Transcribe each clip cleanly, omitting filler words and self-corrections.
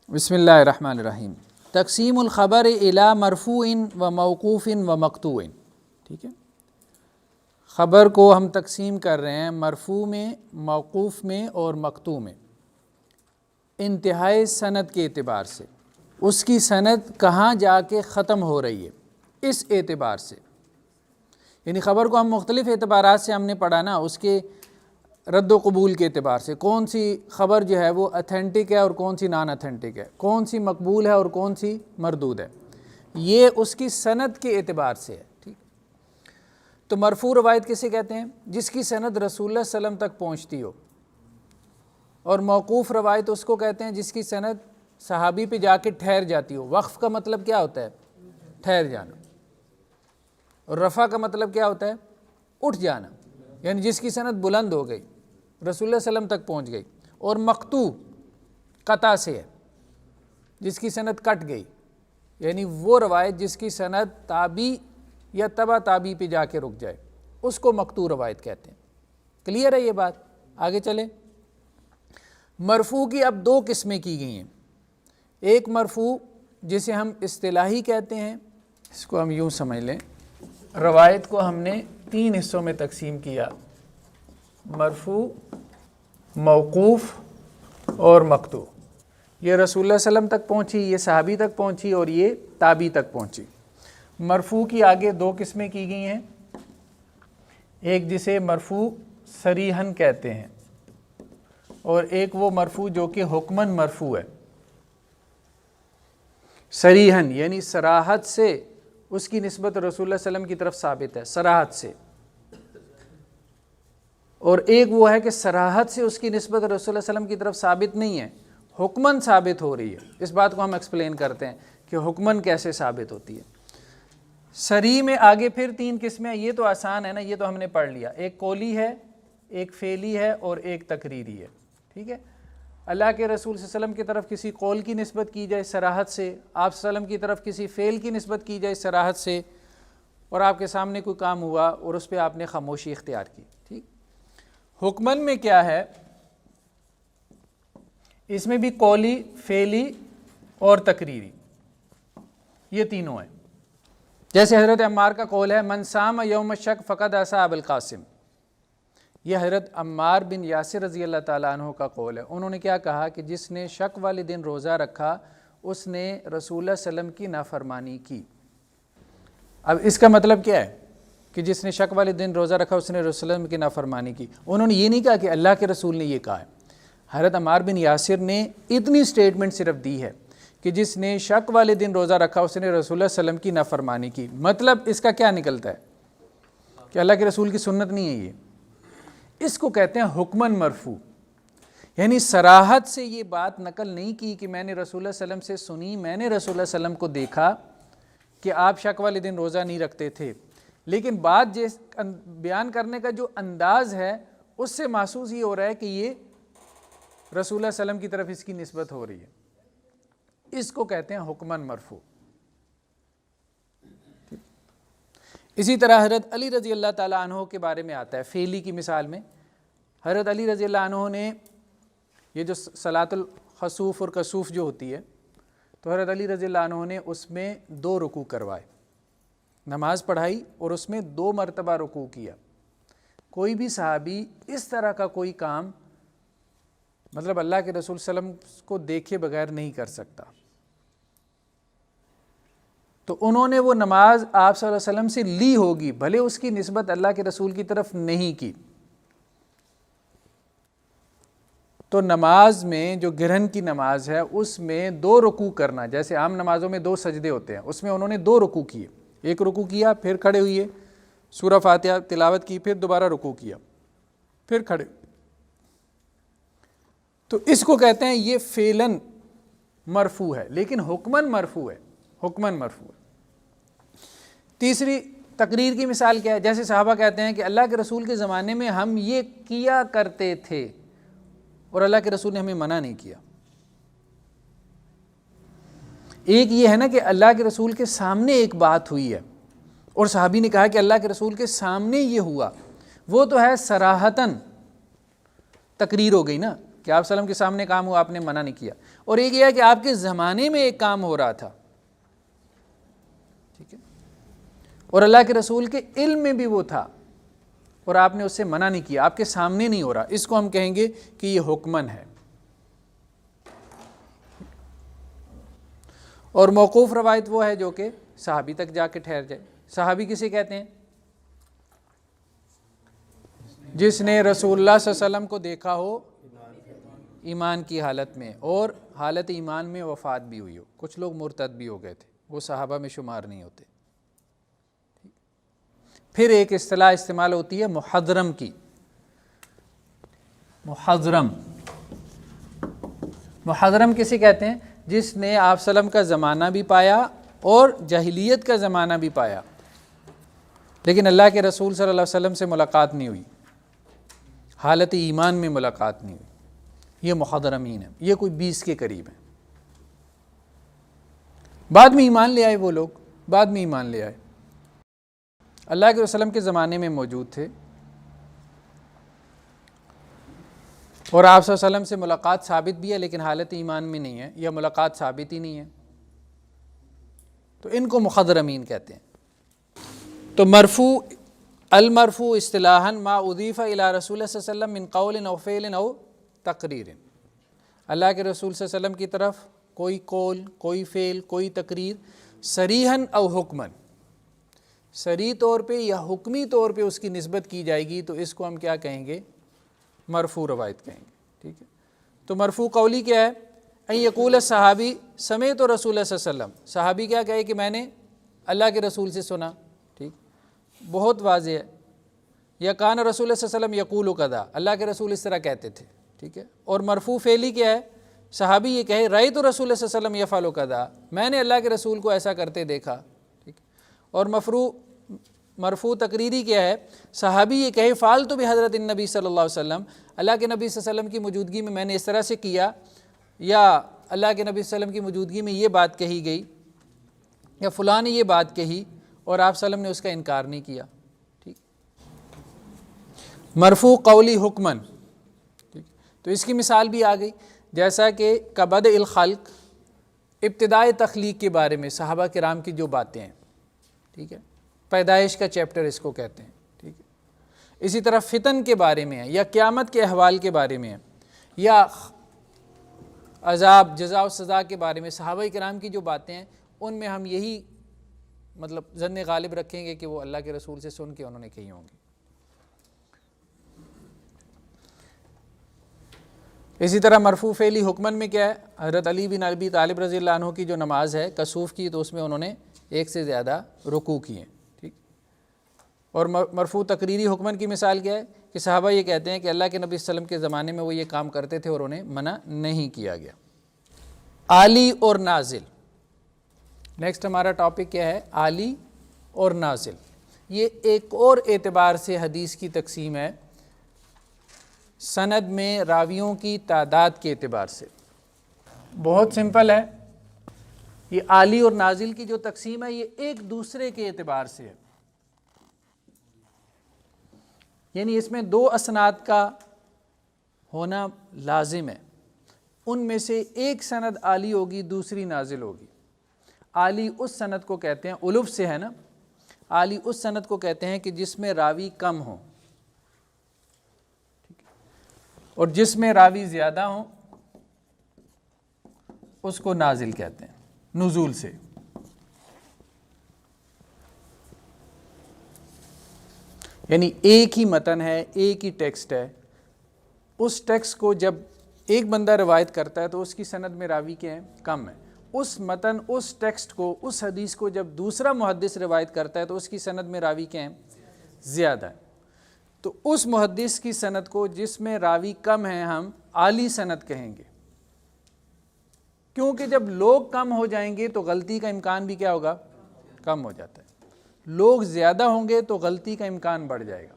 بسم اللہ الرحمن الرحیم۔ تقسیم الخبر الی مرفوع و موقوف و مقطوع۔ ٹھیک ہے، خبر کو ہم تقسیم کر رہے ہیں مرفوع میں، موقوف میں اور مقطوع میں، انتہائی سند کے اعتبار سے، اس کی سند کہاں جا کے ختم ہو رہی ہے اس اعتبار سے، یعنی خبر کو ہم مختلف اعتبارات سے ہم نے پڑھا نا، اس کے رد و قبول کے اعتبار سے، کون سی خبر جو ہے وہ اتھینٹک ہے اور کون سی نان اتھینٹک ہے، کون سی مقبول ہے اور کون سی مردود ہے، یہ اس کی سند کے اعتبار سے ہے۔ ٹھیک، تو مرفوع روایت کسے کہتے ہیں؟ جس کی سند رسول اللہ صلی اللہ علیہ وسلم تک پہنچتی ہو، اور موقوف روایت اس کو کہتے ہیں جس کی سند صحابی پہ جا کے ٹھہر جاتی ہو۔ وقف کا مطلب کیا ہوتا ہے؟ ٹھہر جانا، اور رفع کا مطلب کیا ہوتا ہے؟ اٹھ جانا، یعنی جس کی سند بلند ہو گئی، رسول اللہ صلی اللہ علیہ وسلم تک پہنچ گئی۔ اور مقطوع قطع سے ہے، جس کی سند کٹ گئی، یعنی وہ روایت جس کی سند تابعی یا تبع تابعی پہ جا کے رک جائے، اس کو مقطوع روایت کہتے ہیں۔ کلیئر ہے یہ بات؟ آگے چلیں۔ مرفوع کی اب دو قسمیں کی گئی ہیں۔ ایک مرفوع جسے ہم اصطلاحی کہتے ہیں، اس کو ہم یوں سمجھ لیں، روایت کو ہم نے تین حصوں میں تقسیم کیا: مرفوع، موقوف اور مقطوع۔ یہ رسول اللہ صلی اللہ علیہ وسلم تک پہنچی، یہ صحابی تک پہنچی اور یہ تابعی تک پہنچی۔ مرفوع کی آگے دو قسمیں کی گئی ہیں، ایک جسے مرفوع صریحاً کہتے ہیں، اور ایک وہ مرفوع جو کہ حکماً مرفوع ہے۔ صریحاً یعنی صراحت سے اس کی نسبت رسول اللہ صلی اللہ علیہ وسلم کی طرف ثابت ہے، صراحت سے، اور ایک وہ ہے کہ صراحت سے اس کی نسبت رسول اللہ صلی اللہ علیہ وسلم کی طرف ثابت نہیں ہے، حکماً ثابت ہو رہی ہے۔ اس بات کو ہم ایکسپلین کرتے ہیں کہ حکماً کیسے ثابت ہوتی ہے۔ صریح میں آگے پھر تین قسمیں، یہ تو آسان ہے نا، یہ تو ہم نے پڑھ لیا۔ ایک قولی ہے، ایک فعلی ہے اور ایک تقریری ہے۔ ٹھیک ہے، اللہ کے رسول صلی اللہ علیہ وسلم کی طرف کسی قول کی نسبت کی جائے صراحت سے، آپ صلی اللہ علیہ وسلم کی طرف کسی فعل کی نسبت کی جائے صراحت سے، اور آپ کے سامنے کوئی کام ہوا اور اس پہ آپ نے خاموشی اختیار کی۔ ٹھیک، حکماً میں کیا ہے؟ اس میں بھی قولی، فعلی اور تقریری، یہ تینوں ہیں۔ جیسے حضرت عمار کا قول ہے، من صام یوم الشک فقد عصی ابا القاسم۔ یہ حضرت عمار بن یاسر رضی اللہ تعالیٰ عنہ کا قول ہے۔ انہوں نے کیا کہا کہ جس نے شک والے دن روزہ رکھا اس نے رسول اللہ صلی اللہ علیہ وسلم کی نافرمانی کی۔ اب اس کا مطلب کیا ہے کہ جس نے شک والے دن روزہ رکھا اس نے رسول اللہ صلی اللہ علیہ وسلم کی نافرمانی کی؟ انہوں نے یہ نہیں کہا کہ اللہ کے رسول نے یہ کہا ہے۔ حضرت عمار بن یاسر نے اتنی سٹیٹمنٹ صرف دی ہے کہ جس نے شک والے دن روزہ رکھا اس نے رسول اللہ صلی اللہ علیہ وسلم کی نافرمانی کی۔ مطلب اس کا کیا نکلتا ہے کہ اللہ کے رسول کی سنت نہیں ہے یہ۔ اس کو کہتے ہیں حکماً مرفوع، یعنی صراحت سے یہ بات نقل نہیں کی کہ میں نے رسول اللہ صلی اللہ علیہ وسلم سے سنی، میں نے رسول اللہ صلی اللہ علیہ وسلم کو دیکھا کہ آپ شک والے دن روزہ نہیں رکھتے تھے، لیکن بات جس بیان کرنے کا جو انداز ہے اس سے محسوس یہ ہو رہا ہے کہ یہ رسول اللہ صلی اللہ علیہ وسلم کی طرف اس کی نسبت ہو رہی ہے۔ اس کو کہتے ہیں حکماً مرفوع۔ اسی طرح حضرت علی رضی اللہ تعالیٰ عنہ کے بارے میں آتا ہے، فعلی کی مثال میں حضرت علی رضی اللہ عنہ نے یہ جو صلاۃ الخسوف اور کسوف جو ہوتی ہے، تو حضرت علی رضی اللہ عنہ نے اس میں 2 رکوع کروائے، نماز پڑھائی اور اس میں 2 مرتبہ رکوع کیا۔ کوئی بھی صحابی اس طرح کا کوئی کام مطلب اللہ کے رسول صلی اللہ علیہ وسلم کو دیکھے بغیر نہیں کر سکتا، تو انہوں نے وہ نماز آپ صلی اللہ علیہ وسلم سے لی ہوگی، بھلے اس کی نسبت اللہ کے رسول کی طرف نہیں کی۔ تو نماز میں جو گرہن کی نماز ہے اس میں 2 رکوع کرنا، جیسے عام نمازوں میں 2 سجدے ہوتے ہیں، اس میں انہوں نے 2 رکوع کیے، ایک رکوع کیا پھر کھڑے ہوئے، سورہ فاتحہ تلاوت کی، پھر دوبارہ رکوع کیا، پھر کھڑے۔ تو اس کو کہتے ہیں یہ فعلاً مرفوع ہے، لیکن حکماً مرفوع ہے، حکماً مرفوع ہے۔ تیسری تقریر کی مثال کیا ہے؟ جیسے صحابہ کہتے ہیں کہ اللہ کے رسول کے زمانے میں ہم یہ کیا کرتے تھے اور اللہ کے رسول نے ہمیں منع نہیں کیا۔ ایک یہ ہے نا کہ اللہ کے رسول کے سامنے ایک بات ہوئی ہے اور صحابی نے کہا کہ اللہ کے رسول کے سامنے یہ ہوا، وہ تو ہے صراحتاً تقریر ہو گئی نا، کہ آپ صلی اللہ علیہ وسلم کے سامنے کام ہوا، آپ نے منع نہیں کیا، اور ایک یہ ہے کہ آپ کے زمانے میں ایک کام ہو رہا تھا، ٹھیک ہے، اور اللہ کے رسول کے علم میں بھی وہ تھا اور آپ نے اس سے منع نہیں کیا، آپ کے سامنے نہیں ہو رہا، اس کو ہم کہیں گے کہ یہ حکمن ہے۔ اور موقوف روایت وہ ہے جو کہ صحابی تک جا کے ٹھہر جائے۔ صحابی کسے کہتے ہیں؟ جس نے رسول اللہ صلی اللہ علیہ وسلم کو دیکھا ہو ایمان کی حالت میں اور حالت ایمان میں وفات بھی ہوئی ہو۔ کچھ لوگ مرتد بھی ہو گئے تھے، وہ صحابہ میں شمار نہیں ہوتے۔ پھر ایک اصطلاح استعمال ہوتی ہے محضرم کی۔ محضرم کسے کہتے ہیں؟ جس نے آپ صلی اللہ علیہ وسلم کا زمانہ بھی پایا اور جاہلیت کا زمانہ بھی پایا، لیکن اللہ کے رسول صلی اللہ علیہ وسلم سے ملاقات نہیں ہوئی، حالت ایمان میں ملاقات نہیں ہوئی، یہ محضرمین ہیں، یہ کوئی 20 کے قریب ہیں۔ بعد میں ایمان لے آئے، وہ لوگ بعد میں ایمان لے آئے، اللہ کے وسلم کے زمانے میں موجود تھے اور آپ صلی اللہ علیہ وسلم سے ملاقات ثابت بھی ہے لیکن حالت ایمان میں نہیں ہے، یا ملاقات ثابت ہی نہیں ہے، تو ان کو مخضرمین کہتے ہیں۔ تو مرفوع، المرفوع اصطلاحاً ما اضیف الی رسول اللہ صلی اللہ علیہ وسلم من قول او فعل او تقریر، اللہ کے رسول صلی اللہ علیہ وسلم کی طرف کوئی قول، کوئی فعل، کوئی تقریر، صریحاً او حکماً، صریح طور پہ یا حکمی طور پہ اس کی نسبت کی جائے گی تو اس کو ہم کیا کہیں گے؟ مرفوع روایت کہیں گے، ٹھیک ہے۔ تو مرفوع قولی کیا ہے؟ ان یقول صحابی سمعت رسول اللہ صلی اللہ علیہ وسلم، صحابی کیا کہے کہ میں نے اللہ کے رسول سے سنا، ٹھیک، بہت واضح ہے۔ یا کان رسول اللہ صلی اللہ علیہ وسلم یقول کذا، اللہ کے رسول اس طرح کہتے تھے، ٹھیک ہے۔ اور مرفوع فعلی کیا ہے؟ صحابی یہ کہے رأیت رسول اللہ صلی اللہ علیہ وسلم یفعل کذا، میں نے اللہ کے رسول کو ایسا کرتے دیکھا، ٹھیک۔ اور مرفوع تقریری کیا ہے؟ صحابی یہ کہے فعلت بحضرت النبی صلی اللہ علیہ وسلم، اللہ کے نبی صلی اللہ علیہ وسلم کی موجودگی میں نے اس طرح سے کیا، یا اللہ کے نبی صلی اللہ علیہ وسلم کی موجودگی میں یہ بات کہی گئی، یا فلاں نے یہ بات کہی اور آپ صلی اللہ علیہ وسلم نے اس کا انکار نہیں کیا، ٹھیک۔ مرفوع قولی حکمن، ٹھیک، تو اس کی مثال بھی آ گئی، جیسا کہ کبدء الخلق، ابتدائے تخلیق کے بارے میں صحابہ کرام کی جو باتیں ہیں، ٹھیک ہے، پیدائش کا چیپٹر اس کو کہتے ہیں، ٹھیک ہے۔ اسی طرح فتن کے بارے میں ہے، یا قیامت کے احوال کے بارے میں ہے، یا عذاب، جزا و سزا کے بارے میں صحابہ کرام کی جو باتیں ہیں، ان میں ہم یہی مطلب ظن غالب رکھیں گے کہ وہ اللہ کے رسول سے سن کے انہوں نے کہی ہوں گی۔ اسی طرح مرفوع فعلی حکمن میں کیا ہے؟ حضرت علی بن ابی طالب رضی اللہ عنہ کی جو نماز ہے کسوف کی، تو اس میں انہوں نے ایک سے زیادہ رکوع کیے، ٹھیک۔ اور مرفوع تقریری حکمن کی مثال کیا ہے؟ کہ صحابہ یہ کہتے ہیں کہ اللہ کے نبی صلی اللہ علیہ وسلم کے زمانے میں وہ یہ کام کرتے تھے اور انہیں منع نہیں کیا گیا۔ عالی اور نازل، نیکسٹ ہمارا ٹاپک کیا ہے؟ عالی اور نازل۔ یہ ایک اور اعتبار سے حدیث کی تقسیم ہے، سند میں راویوں کی تعداد کے اعتبار سے۔ بہت سمپل ہے، یہ عالی اور نازل کی جو تقسیم ہے یہ ایک دوسرے کے اعتبار سے ہے، یعنی اس میں دو اسناد کا ہونا لازم ہے، ان میں سے ایک سند عالی ہوگی، دوسری نازل ہوگی۔ عالی اس سند کو کہتے ہیں، الف سے ہے نا، عالی اس سند کو کہتے ہیں کہ جس میں راوی کم ہوں، اور جس میں راوی زیادہ ہوں اس کو نازل کہتے ہیں، نزول سے۔ یعنی ایک ہی متن ہے، ایک ہی ٹیکسٹ ہے، اس ٹیکسٹ کو جب ایک بندہ روایت کرتا ہے تو اس کی سند میں راوی کیا ہے؟ کم ہے۔ اس متن، اس ٹیکسٹ کو، اس حدیث کو جب دوسرا محدث روایت کرتا ہے تو اس کی سند میں راوی کیا ہے؟ زیادہ ہے۔ تو اس محدث کی سند کو جس میں راوی کم ہیں ہم عالی سند کہیں گے، کیونکہ جب لوگ کم ہو جائیں گے تو غلطی کا امکان بھی کیا ہوگا؟ کم ہو جاتا ہے۔ لوگ زیادہ ہوں گے تو غلطی کا امکان بڑھ جائے گا۔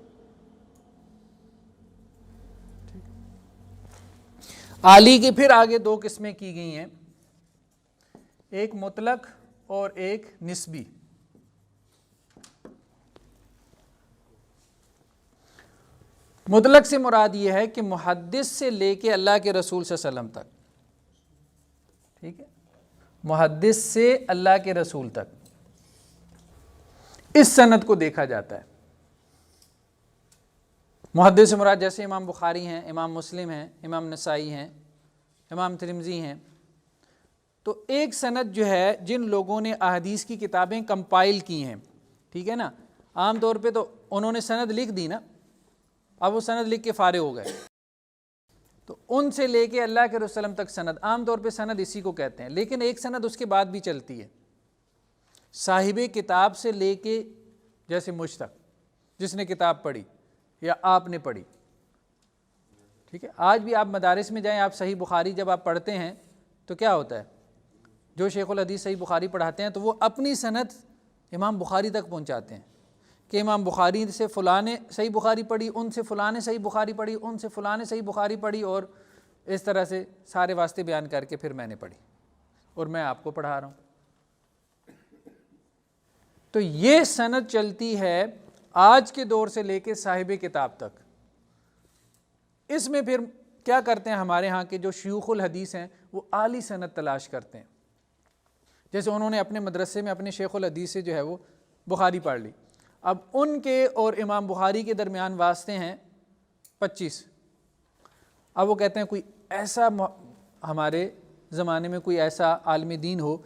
عالی کی پھر آگے دو قسمیں کی گئی ہیں، ایک مطلق اور ایک نسبی۔ مطلق سے مراد یہ ہے کہ محدث سے لے کے اللہ کے رسول صلی اللہ علیہ وسلم تک، ٹھیک ہے، محدث سے اللہ کے رسول تک اس سند کو دیکھا جاتا ہے۔ محدث سے مراد جیسے امام بخاری ہیں، امام مسلم ہیں، امام نسائی ہیں، امام ترمذی ہیں، تو ایک سند جو ہے جن لوگوں نے احادیث کی کتابیں کمپائل کی ہیں، ٹھیک ہے نا، عام طور پہ تو انہوں نے سند لکھ دی نا، اب وہ سند لکھ کے فارغ ہو گئے، تو ان سے لے کے اللہ کے رسول تک سند، عام طور پہ سند اسی کو کہتے ہیں، لیکن ایک سند اس کے بعد بھی چلتی ہے، صاحب کتاب سے لے کے جیسے مجھ تک، جس نے کتاب پڑھی یا آپ نے پڑھی، ٹھیک ہے۔ آج بھی آپ مدارس میں جائیں، آپ صحیح بخاری جب آپ پڑھتے ہیں تو کیا ہوتا ہے، جو شیخ الحدیث صحیح بخاری پڑھاتے ہیں تو وہ اپنی سند امام بخاری تک پہنچاتے ہیں کہ امام بخاری سے فلاں نے صحیح بخاری پڑھی، ان سے فلاں نے صحیح بخاری پڑھی، ان سے فلاں نے صحیح بخاری پڑھی، اور اس طرح سے سارے واسطے بیان کر کے پھر میں نے پڑھی اور میں آپ کو پڑھا رہا ہوں۔ تو یہ سند چلتی ہے آج کے دور سے لے کے صاحب کتاب تک۔ اس میں پھر کیا کرتے ہیں ہمارے ہاں کے جو شیوخ الحدیث ہیں وہ اعلی سند تلاش کرتے ہیں، جیسے انہوں نے اپنے مدرسے میں اپنے شیخ الحدیث سے جو ہے وہ بخاری پڑھ لی، اب ان کے اور امام بخاری کے درمیان واسطے ہیں 25، اب وہ کہتے ہیں کوئی ایسا ہمارے زمانے میں کوئی ایسا عالم دین ہو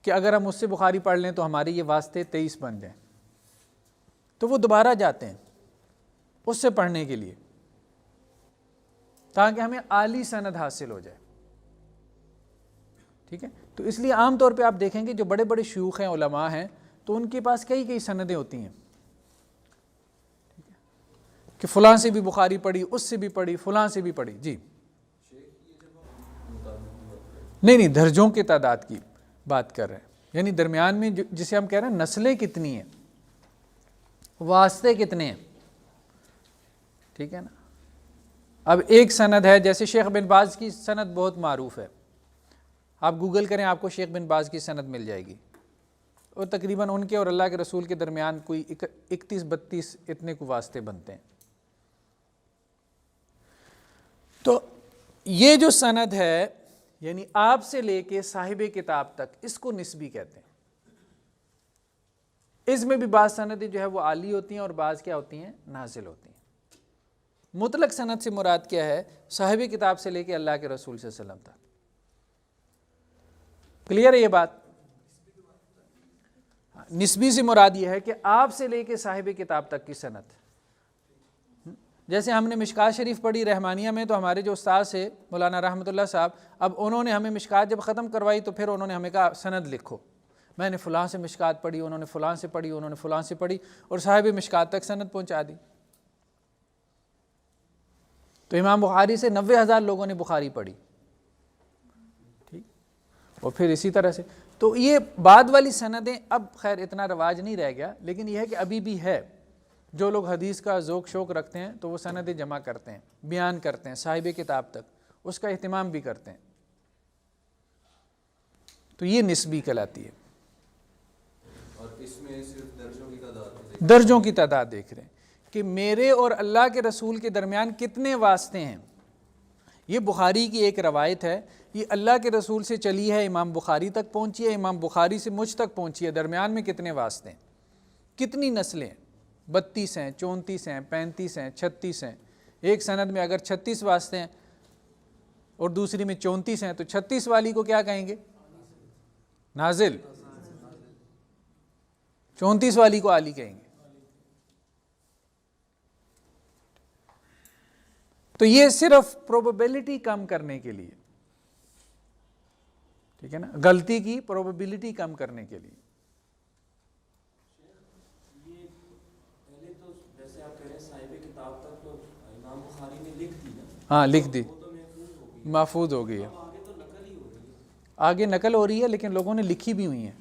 کہ اگر ہم اس سے بخاری پڑھ لیں تو ہمارے یہ واسطے 23 بن جائیں، تو وہ دوبارہ جاتے ہیں اس سے پڑھنے کے لیے تاکہ ہمیں اعلی سند حاصل ہو جائے، ٹھیک ہے۔ تو اس لیے عام طور پہ آپ دیکھیں گے جو بڑے بڑے شیوخ ہیں، علماء ہیں، تو ان کے پاس کئی سندیں ہوتی ہیں کہ فلاں سے بھی بخاری پڑھی، اس سے بھی پڑھی، فلاں سے بھی پڑھی۔ جی نہیں، درجوں کی تعداد کی بات کر رہے ہیں، یعنی درمیان میں جسے ہم کہہ رہے ہیں نسلیں کتنی ہیں، واسطے کتنے ہیں، ٹھیک ہے نا۔ اب ایک سند ہے جیسے شیخ بن باز کی سند بہت معروف ہے، آپ گوگل کریں آپ کو شیخ بن باز کی سند مل جائے گی، اور تقریباً ان کے اور اللہ کے رسول کے درمیان کوئی 31-32 اتنے کو واسطے بنتے ہیں۔ تو یہ جو سند ہے یعنی آپ سے لے کے صاحب کتاب تک، اس کو نسبی کہتے ہیں۔ اس میں بھی بعض سندیں جو ہے وہ عالی ہوتی ہیں اور بعض کیا ہوتی ہیں، نازل ہوتی ہیں۔ مطلق سند سے مراد کیا ہے، صاحب کتاب سے لے کے اللہ کے رسول صلی اللہ علیہ وسلم تک۔ کلیئر ہے یہ بات؟ نسبی سے مراد یہ ہے کہ آپ سے لے کے صاحب کتاب تک کی سند، جیسے ہم نے مشکات شریف پڑھی رحمانیہ میں، تو ہمارے جو استاد سے مولانا رحمۃ اللہ صاحب، اب انہوں نے ہمیں مشکات جب ختم کروائی تو پھر انہوں نے ہمیں کہا سند لکھو، میں نے فلاں سے مشکات پڑھی، انہوں نے فلاں سے پڑھی، انہوں نے فلاں سے پڑھی، اور صاحب مشکات تک سند پہنچا دی۔ تو امام بخاری سے 90,000 لوگوں نے بخاری پڑھی، ٹھیک، اور پھر اسی طرح سے۔ تو یہ بعد والی سندیں اب خیر اتنا رواج نہیں رہ گیا، لیکن یہ ہے کہ ابھی بھی ہے، جو لوگ حدیث کا ذوق شوق رکھتے ہیں تو وہ سندیں جمع کرتے ہیں، بیان کرتے ہیں صاحب کتاب تک، اس کا اہتمام بھی کرتے ہیں، تو یہ نسبی کہلاتی ہے۔ اور اس میں صرف درجوں کی تعداد دیکھ رہے ہیں کہ میرے اور اللہ کے رسول کے درمیان کتنے واسطے ہیں۔ یہ بخاری کی ایک روایت ہے، یہ اللہ کے رسول سے چلی ہے، امام بخاری تک پہنچی ہے، امام بخاری سے مجھ تک پہنچی ہے، درمیان میں کتنے واسطے ہیں، کتنی نسلیں، 32 ہیں، 34 ہیں، 35 ہیں، 36 ہیں۔ ایک سند میں اگر 36 واسطے ہیں اور دوسری میں 34 ہیں تو 36 والی کو کیا کہیں گے، نازل، 34 والی کو عالی کہیں گے۔ تو یہ صرف پروبیبلٹی کم کرنے کے لیے، ٹھیک ہے نا، غلطی کی پروبیبلٹی کم کرنے کے لیے۔ یہ پہلے تو جیسے آپ کہہ رہے ہیں صاحب کتاب تک تو امام بخاری نے لکھ دی نا، ہاں لکھ دی، وہ تو محفوظ ہو گئی ہے، آگے تو نقل ہی ہو رہی ہے، آگے نقل ہو رہی ہے، لیکن لوگوں نے لکھی بھی ہوئی ہیں۔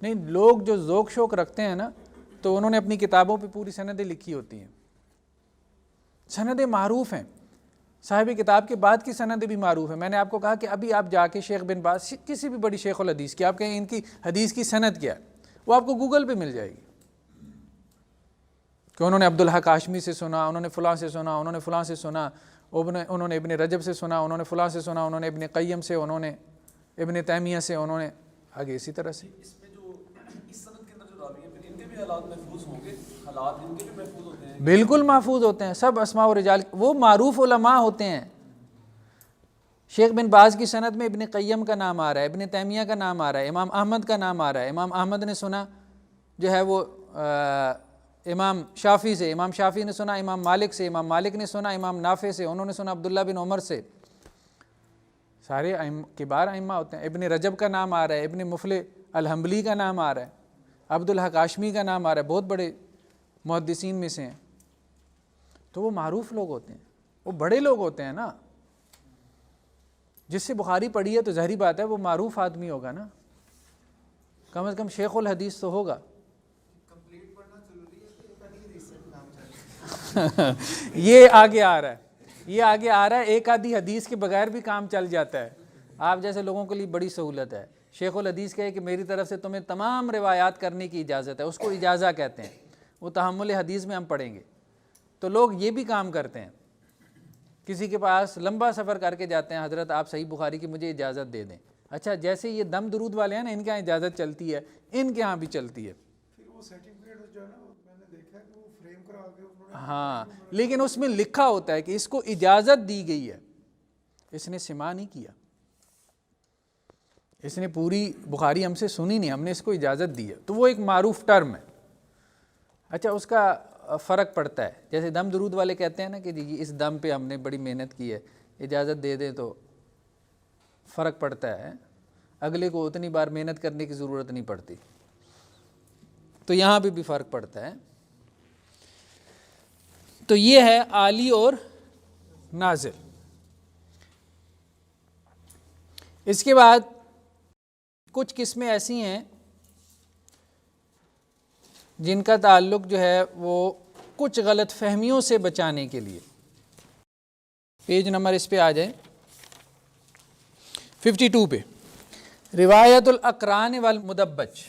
نہیں، لوگ جو ذوق شوق رکھتے ہیں نا تو انہوں نے اپنی کتابوں پہ پوری سندیں لکھی ہوتی ہیں، سندیں معروف ہیں، صاحب کتاب کے بعد کی سندیں بھی معروف ہیں۔ میں نے آپ کو کہا کہ ابھی آپ جا کے شیخ بن باز کسی بھی بڑی شیخ الحدیث کی آپ کہیں ان کی حدیث کی سند کیا ہے، وہ آپ کو گوگل پہ مل جائے گی، کہ انہوں نے عبدالحق ہاشمی سے سنا، انہوں نے فلاں سے سنا، انہوں نے فلاں سے سنا، انہوں نے ابن رجب سے سنا، انہوں نے فلاں سے سنا، انہوں نے ابن قیم سے، انہوں نے ابن تیمیہ سے، انہوں نے آگے اسی طرح سے. اس میں جو اس سند کے اندر جو راوی ہیں پھر ان کے بھی حالات محفوظ ہوں گے، حالات ان کے بھی محفوظ ہوتے ہیں؟ بالکل محفوظ ہوتے ہیں، سب اسماء و رجال وہ معروف علماء ہوتے ہیں. شیخ بن باز کی سند میں ابن قیم کا نام آ رہا ہے، ابن تیمیہ کا نام آ رہا ہے، امام احمد کا نام آ رہا ہے. امام احمد نے سنا جو ہے وہ امام شافعی سے، امام شافعی نے سنا امام مالک سے، امام مالک نے سنا امام نافع سے، انہوں نے سنا عبداللہ بن عمر سے. سارے کبار ائمہ ہوتے ہیں. ابن رجب کا نام آ رہا ہے، ابن مفلح الحنبلی کا نام آ رہا ہے، عبدالحق ہاشمی کا نام آ رہا ہے، بہت بڑے محدثین میں سے ہیں. تو وہ معروف لوگ ہوتے ہیں، وہ بڑے لوگ ہوتے ہیں نا. جس سے بخاری پڑھی ہے تو ظاہری بات ہے وہ معروف آدمی ہوگا نا، کم از کم شیخ الحدیث تو ہوگا. یہ آگے آ رہا ہے، یہ آگے آ رہا ہے. ایک آدھی حدیث کے بغیر بھی کام چل جاتا ہے. آپ جیسے لوگوں کے لیے بڑی سہولت ہے. شیخ الحدیث کہے کہ میری طرف سے تمہیں تمام روایات کرنے کی اجازت ہے، اس کو اجازہ کہتے ہیں. وہ تحمل حدیث میں ہم پڑھیں گے. تو لوگ یہ بھی کام کرتے ہیں، کسی کے پاس لمبا سفر کر کے جاتے ہیں، حضرت آپ صحیح بخاری کی مجھے اجازت دے دیں. اچھا جیسے یہ دم درود والے ہیں نا، ان کے یہاں اجازت چلتی ہے، ان کے یہاں بھی چلتی ہے. پھر وہ سرٹیفکیٹ جو ہے نا میں نے دیکھا ہے کہ وہ فریم کرا کے انہوں نے ہاں لیکن اس میں لکھا ہوتا ہے کہ اس کو اجازت دی گئی ہے، اس نے سماع نہیں کیا، اس نے پوری بخاری ہم سے سنی نہیں، ہم نے اس کو اجازت دی ہے. تو وہ ایک معروف ٹرم ہے. اچھا اس کا فرق پڑتا ہے، جیسے دم درود والے کہتے ہیں نا کہ جی اس دم پہ ہم نے بڑی محنت کی ہے، اجازت دے دیں، تو فرق پڑتا ہے. اگلے کو اتنی بار محنت کرنے کی ضرورت نہیں پڑتی. تو یہاں پہ بھی فرق پڑتا ہے. تو یہ ہے عالی اور نازل. اس کے بعد کچھ قسمیں ایسی ہیں جن کا تعلق جو ہے وہ کچھ غلط فہمیوں سے بچانے کے لیے. پیج نمبر اس پہ آ جائیں 52 پہ. روایت الاقران والمدبج.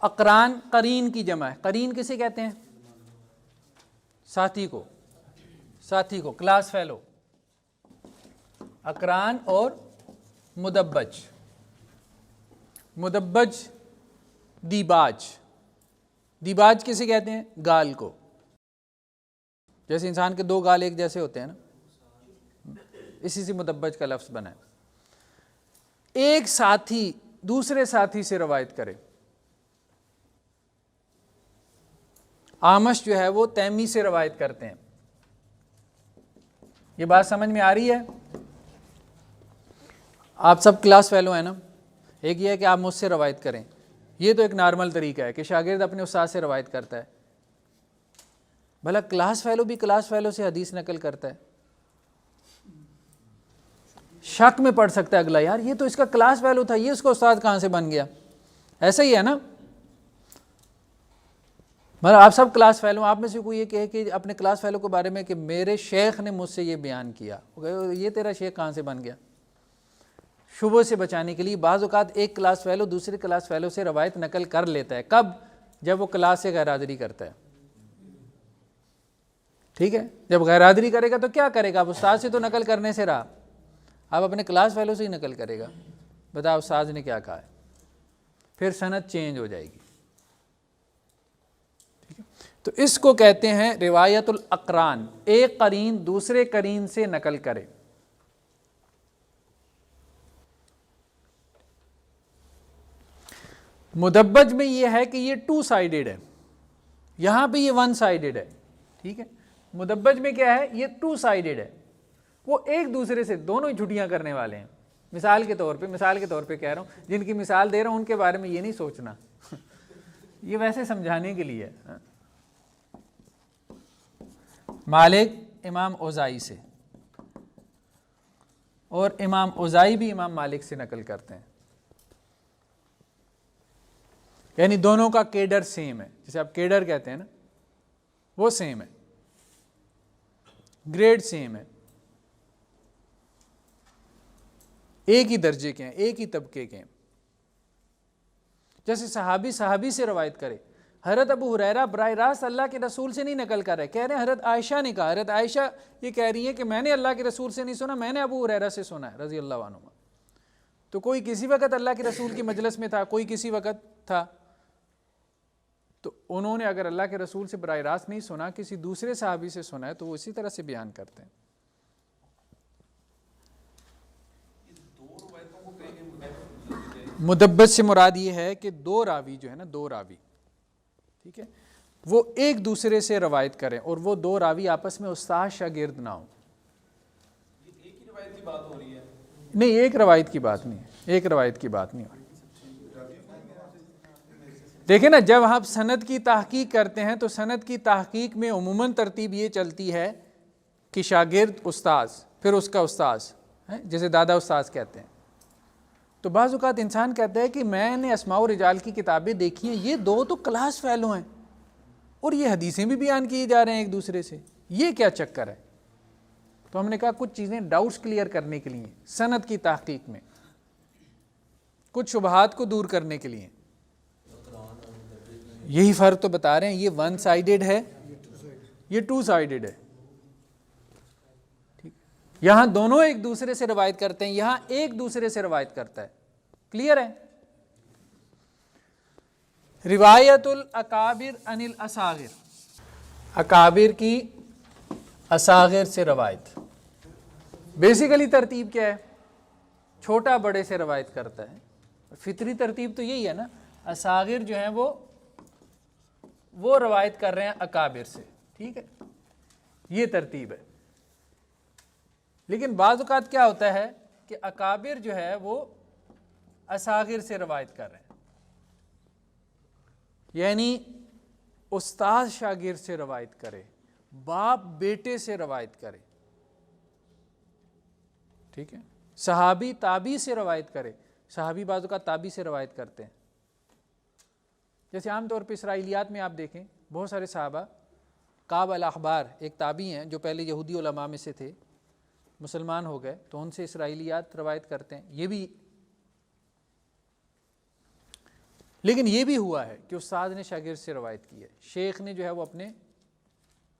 اقران قرین کی جمع ہے. قرین کسے کہتے ہیں؟ ساتھی کو، کلاس فیلو. اقران اور مدبج. مدبج دیباج کسے کہتے ہیں؟ گال کو. جیسے انسان کے دو گال ایک جیسے ہوتے ہیں نا، اسی سے مدبج کا لفظ بنا ہے. ایک ساتھی دوسرے ساتھی سے روایت کرے. آمش جو ہے وہ تیمی سے روایت کرتے ہیں. یہ بات سمجھ میں آ رہی ہے؟ آپ سب کلاس فیلو ہیں نا. ایک یہ ہے کہ آپ مجھ سے روایت کریں، یہ تو ایک نارمل طریقہ ہے کہ شاگرد اپنے استاد سے روایت کرتا ہے. بھلا کلاس فیلو بھی کلاس فیلو سے حدیث نقل کرتا ہے. شک میں پڑ سکتا ہے اگلا، یار یہ تو اس کا کلاس فیلو تھا، یہ اس کا استاد کہاں سے بن گیا؟ ایسا ہی ہے نا. مطلب آپ سب کلاس فیلو، آپ میں سے کوئی یہ کہے کہ اپنے کلاس فیلو کے بارے میں کہ میرے شیخ نے مجھ سے یہ بیان کیا، یہ تیرا شیخ کہاں سے بن گیا؟ شبہ سے بچانے کے لیے بعض اوقات ایک کلاس فیلو دوسرے کلاس فیلو سے روایت نقل کر لیتا ہے. کب؟ جب وہ کلاس سے غیر حاضری کرتا ہے. ٹھیک ہے، جب غیر حاضری کرے گا تو کیا کرے گا؟ اب استاد سے تو نقل کرنے سے رہا، اب اپنے کلاس فیلو سے ہی نقل کرے گا. بتاؤ استاد نے کیا کہا ہے، پھر سند چینج ہو جائے گی. ٹھیک ہے، تو اس کو کہتے ہیں روایت الاقران. ایک قرین دوسرے قرین سے نقل کرے. مدبج میں یہ ہے کہ یہ 2 سائیڈڈ ہے، یہاں پہ یہ 1 سائیڈڈ ہے. ٹھیک ہے، مدبج میں کیا ہے؟ یہ 2 سائیڈڈ ہے. وہ ایک دوسرے سے دونوں ہی چھٹیاں کرنے والے ہیں. مثال کے طور پہ کہہ رہا ہوں، جن کی مثال دے رہا ہوں ان کے بارے میں یہ نہیں سوچنا یہ ویسے سمجھانے کے لیے. مالک امام اوزائی سے، اور امام اوزائی بھی امام مالک سے نقل کرتے ہیں. یعنی دونوں کا کیڈر سیم ہے، جسے آپ کیڈر کہتے ہیں نا، وہ سیم ہے، گریڈ سیم ہے، ایک ہی درجے کے ہیں، ایک ہی طبقے کے ہیں. جیسے صحابی سے روایت کرے، حضرت ابو ہریرہ براہ راست اللہ کے رسول سے نہیں نقل کر رہے، کہہ رہے ہیں حضرت عائشہ نے کہا. حضرت عائشہ یہ کہہ رہی ہیں کہ میں نے اللہ کے رسول سے نہیں سنا، میں نے ابو ہریرہ سے سنا ہے رضی اللہ عنہ. تو کوئی کسی وقت اللہ کے رسول کی مجلس میں تھا، کوئی کسی وقت تھا، تو انہوں نے اگر اللہ کے رسول سے براہ راست نہیں سنا، کسی دوسرے صحابی سے سنا ہے تو وہ اسی طرح سے بیان کرتے ہیں. مدبس سے مراد یہ ہے کہ دو راوی جو ہے نا، دو راوی، ٹھیک ہے، وہ ایک دوسرے سے روایت کریں اور وہ دو راوی آپس میں استاد شاگرد نہ ہوں. ایک ہی روایت کی بات ہو رہی ہے؟ نہیں، ایک روایت کی بات نہیں ہے، ایک روایت کی بات نہیں ہو رہی. دیکھیں نا، جب آپ سند کی تحقیق کرتے ہیں تو سند کی تحقیق میں عموماً ترتیب یہ چلتی ہے کہ شاگرد استاذ، پھر اس کا استاذ، جیسے دادا استاذ کہتے ہیں. تو بعض اوقات انسان کہتا ہے کہ میں نے اسماء و رجال کی کتابیں دیکھی ہیں، یہ دو تو کلاس فیلو ہیں اور یہ حدیثیں بھی بیان کی جا رہے ہیں ایک دوسرے سے، یہ کیا چکر ہے؟ تو ہم نے کہا کچھ چیزیں ڈاؤٹس کلیئر کرنے کے لیے، سند کی تحقیق میں کچھ شبہات کو دور کرنے کے لیے. یہی فرق تو بتا رہے ہیں، یہ ون سائیڈڈ ہے، یہ ٹو سائیڈڈ ہے. یہاں دونوں ایک دوسرے سے روایت کرتے ہیں، یہاں ایک دوسرے سے روایت کرتا ہے. کلیئر ہے؟ روایت الاکابر عن الاصاغر، اکابر کی اصاغر سے روایت. بیسیکلی ترتیب کیا ہے؟ چھوٹا بڑے سے روایت کرتا ہے. فطری ترتیب تو یہی ہے نا، اصاغر جو ہیں وہ روایت کر رہے ہیں اکابر سے، ٹھیک ہے، یہ ترتیب ہے. لیکن بعض اوقات کیا ہوتا ہے کہ اکابر جو ہے وہ اصاغر سے روایت کر رہے ہیں، یعنی استاد شاگرد سے روایت کرے، باپ بیٹے سے روایت کرے، ٹھیک ہے، صحابی تابعی سے روایت کرے. صحابی بعض اوقات تابعی سے روایت کرتے ہیں. جیسے عام طور پہ اسرائیلیات میں آپ دیکھیں بہت سارے صحابہ، کعب الاحبار ایک تابعی ہیں جو پہلے یہودی علماء میں سے تھے، مسلمان ہو گئے تو ان سے اسرائیلیات روایت کرتے ہیں. یہ بھی، لیکن یہ بھی ہوا ہے کہ استاد نے شاگرد سے روایت کی ہے، شیخ نے جو ہے وہ اپنے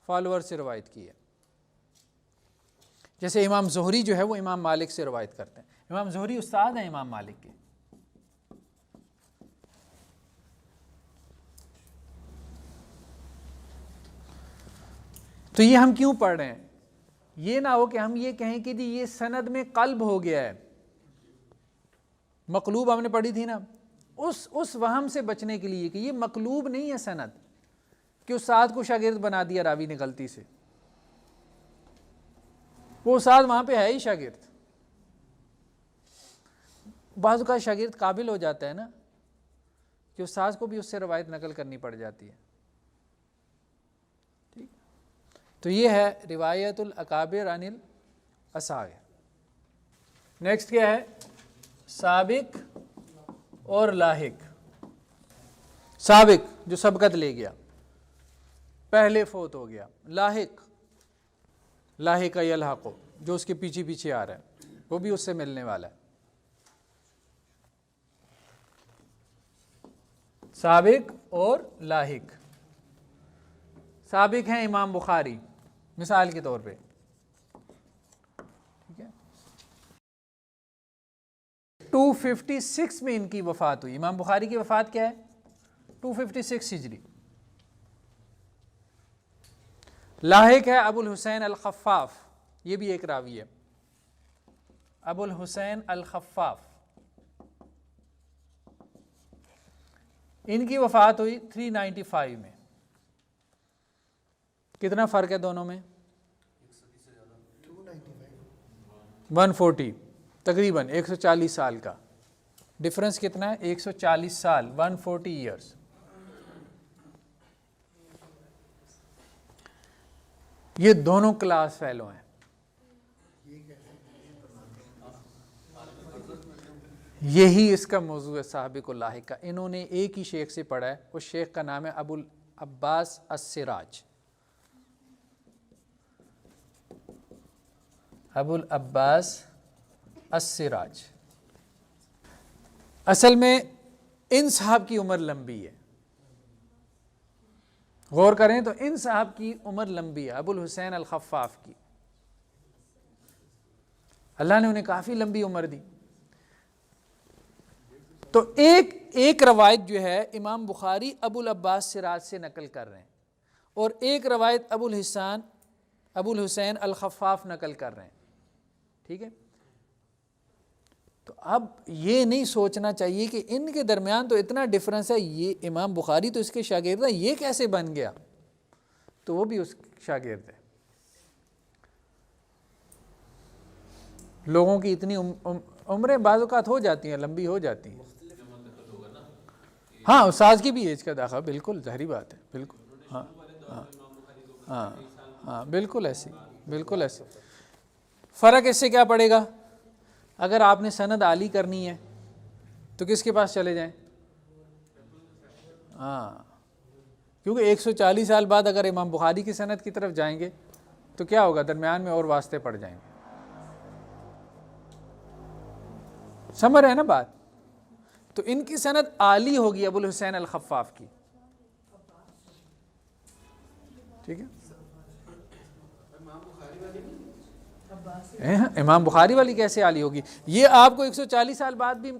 فالوور سے روایت کی ہے. جیسے امام زہری جو ہے وہ امام مالک سے روایت کرتے ہیں. امام زہری استاد ہیں امام مالک کے. تو یہ ہم کیوں پڑھ رہے ہیں؟ یہ نہ ہو کہ ہم یہ کہیں کہ جی یہ سند میں قلب ہو گیا ہے. مقلوب ہم نے پڑھی تھی نا، اس وہم سے بچنے کے لیے کہ یہ مقلوب نہیں ہے سند، کہ استاد کو شاگرد بنا دیا راوی نے غلطی سے. وہ استاد وہاں پہ ہے ہی شاگرد. بعض اوقات شاگرد قابل ہو جاتا ہے نا کہ استاد کو بھی اس سے روایت نقل کرنی پڑ جاتی ہے. ٹھیک، تو یہ ہے روایت الاکابر عن الاصاغر. نیکسٹ کیا ہے؟ سابق اور لاحق. سابق جو سبقت لے گیا، پہلے فوت ہو گیا. لاحق، لاحق یلحق جو اس کے پیچھے پیچھے آ رہا ہے، وہ بھی اس سے ملنے والا ہے. سابق اور لاحق. سابق ہیں امام بخاری مثال کے طور پہ، ٹھیک ہے، 256 میں ان کی وفات ہوئی. امام بخاری کی وفات کیا ہے؟ 256 ہجری. لاحق ہے ابو الحسین الخفاف، یہ بھی ایک راوی ہے، ابو الحسین الخفاف. ان کی وفات ہوئی 395 میں. کتنا فرق ہے دونوں میں؟ 140، تقریباً 140 سال کا ڈفرنس. کتنا ہے؟ 140 سال، 140 ایئرس. یہ دونوں کلاس فیلو ہیں. یہی اس کا موضوع ہے سابق اللہ کا. انہوں نے ایک ہی شیخ سے پڑھا ہے، اس شیخ کا نام ہے ابو العباس السراج. ابو العباس السراج. اصل میں ان صاحب کی عمر لمبی ہے، غور کریں تو ان صاحب کی عمر لمبی ہے، ابو الحسین الخفاف کی، اللہ نے انہیں کافی لمبی عمر دی. تو ایک روایت جو ہے امام بخاری ابو العباس سراج سے نقل کر رہے ہیں، اور ایک روایت ابو الحسین الخفاف نقل کر رہے ہیں. ٹھیک ہے، تو اب یہ نہیں سوچنا چاہیے کہ ان کے درمیان تو اتنا ڈفرنس ہے، یہ امام بخاری تو اس کے شاگرد ہیں، یہ کیسے بن گیا؟ تو وہ بھی اس شاگرد ہے. لوگوں کی اتنی عمریں بعض اوقات ہو جاتی ہیں، لمبی ہو جاتی ہیں. ہاں استاذ کی بھی ایج کا داخلہ، بالکل ظاہری بات ہے، بالکل. ہاں ہاں ہاں ہاں بالکل ایسی، بالکل ایسی. فرق اس سے کیا پڑے گا؟ اگر آپ نے سند عالی کرنی ہے تو کس کے پاس چلے جائیں؟ ہاں، کیونکہ 140 سال بعد اگر امام بخاری کی سند کی طرف جائیں گے تو کیا ہوگا؟ درمیان میں اور واسطے پڑ جائیں گے. سمجھ رہے ہیں نا بات؟ تو ان کی سند عالی ہوگی ابو الحسین الخفاف کی. ٹھیک ہے، امام بخاری والی کیسے عالی ہوگی؟ یہ آپ کو 140 سال بعد بھی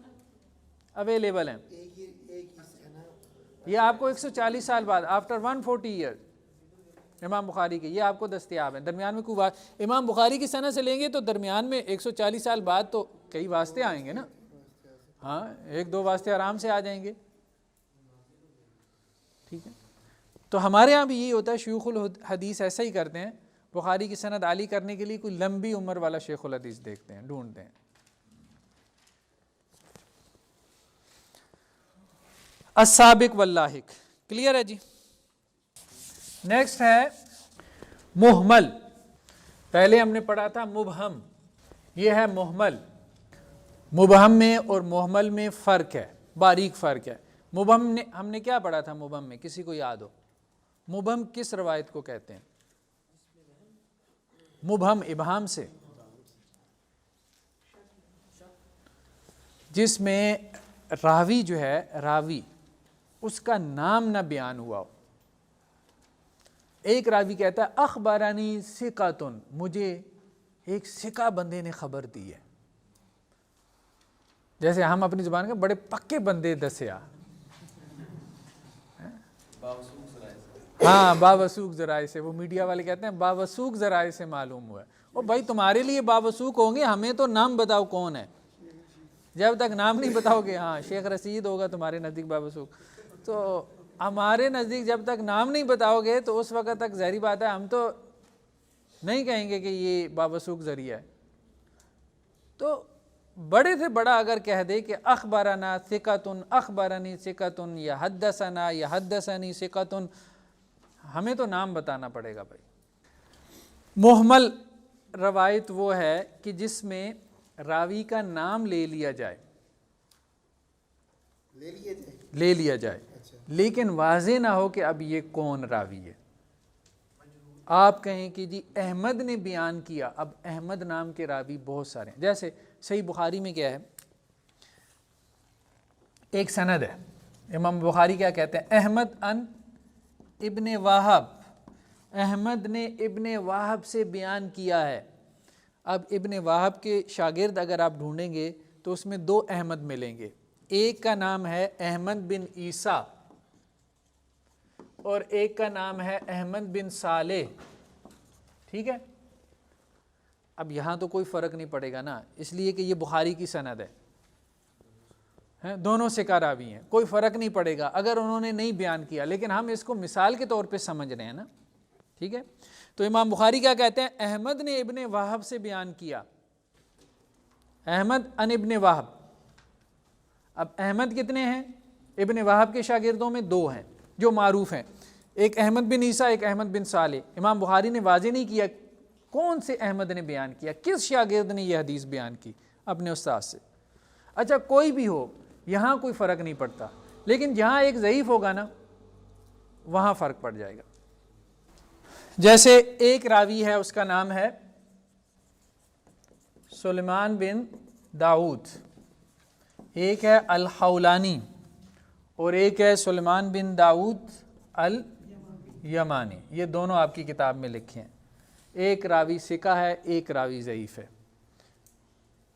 اویلیبل ہیں. یہ آپ کو 140 سال بعد آفٹر 140 ایئر امام بخاری کے یہ آپ کو دستیاب ہیں. درمیان میں کوئی امام بخاری کی سند سے لیں گے تو درمیان میں 140 سال بعد تو کئی واسطے آئیں گے نا. ہاں، ایک دو واسطے آرام سے آ جائیں گے. ٹھیک ہے، تو ہمارے ہاں بھی یہی ہوتا ہے، شیوخ الحدیث ایسا ہی کرتے ہیں، بخاری کی سند عالی کرنے کے لیے کوئی لمبی عمر والا شیخ الحدیث دیکھتے ہیں، ڈھونڈتے ہیں. السابق واللاحق کلیئر ہے جی. نیکسٹ ہے محمل. پہلے ہم نے پڑھا تھا مبہم، یہ ہے محمل. مبہم میں اور محمل میں فرق ہے، باریک فرق ہے. مبہم نے ہم نے کیا پڑھا تھا؟ مبہم میں کسی کو یاد ہو؟ مبہم کس روایت کو کہتے ہیں؟ مبہم ابہام سے، جس میں راوی جو ہے، راوی اس کا نام نہ بیان ہوا ہو. ایک راوی کہتا ہے اخبرانی ثقۃ، مجھے ایک ثقہ بندے نے خبر دی ہے. جیسے ہم اپنی زبان کے بڑے پکے بندے دسیا، ہاں باوثوق ذرائع سے. وہ میڈیا والے کہتے ہیں باوثوق ذرائع سے معلوم ہوا ہے. او بھائی تمہارے لیے باوثوق ہوں گے، ہمیں تو نام بتاؤ کون ہے. جب تک نام نہیں بتاؤ گے، ہاں شیخ رشید ہوگا تمہارے نزدیک باوثوق، تو ہمارے نزدیک جب تک نام نہیں بتاؤ گے تو اس وقت تک ظاہری بات ہے ہم تو نہیں کہیں گے کہ یہ باوثوق ذریعہ ہے. تو بڑے سے بڑا اگر کہہ دے کہ اخبرنا ثقۃ، اخبرنی ثقۃ، یا حدثنا یا حدثنی ثقۃ، ہمیں تو نام بتانا پڑے گا بھائی. محمل روایت وہ ہے کہ جس میں راوی کا نام لے لیا جائے، لے لیا جائے لیکن واضح نہ ہو کہ اب یہ کون راوی ہے. آپ کہیں کہ جی احمد نے بیان کیا، اب احمد نام کے راوی بہت سارے ہیں. جیسے صحیح بخاری میں کیا ہے؟ ایک سند ہے، امام بخاری کیا کہتے ہیں؟ احمد ان ابن واہب، احمد نے ابن واہب سے بیان کیا ہے. اب ابن واہب کے شاگرد اگر آپ ڈھونڈیں گے تو اس میں دو احمد ملیں گے. ایک کا نام ہے احمد بن عیسیٰ اور ایک کا نام ہے احمد بن صالح. ٹھیک ہے، اب یہاں تو کوئی فرق نہیں پڑے گا نا، اس لیے کہ یہ بخاری کی سند ہے، دونوں ثقہ راوی ہیں، کوئی فرق نہیں پڑے گا اگر انہوں نے نہیں بیان کیا. لیکن ہم اس کو مثال کے طور پہ سمجھ رہے ہیں نا. ٹھیک ہے، تو امام بخاری کیا کہتے ہیں؟ احمد نے ابن واہب سے بیان کیا، احمد ان ابن واہب. اب احمد کتنے ہیں؟ ابن واہب کے شاگردوں میں دو ہیں جو معروف ہیں، ایک احمد بن عیسیٰ، ایک احمد بن صالح. امام بخاری نے واضح نہیں کیا کون سے احمد نے بیان کیا، کس شاگرد نے یہ حدیث بیان کی اپنے استاد سے. اچھا کوئی بھی ہو، یہاں کوئی فرق نہیں پڑتا، لیکن جہاں ایک ضعیف ہوگا نا وہاں فرق پڑ جائے گا. جیسے ایک راوی ہے، اس کا نام ہے سلیمان بن داؤد، ایک ہے الحولانی اور ایک ہے سلیمان بن داؤد یمانی، یہ دونوں آپ کی کتاب میں لکھے ہیں. ایک راوی ثقہ ہے، ایک راوی ضعیف ہے.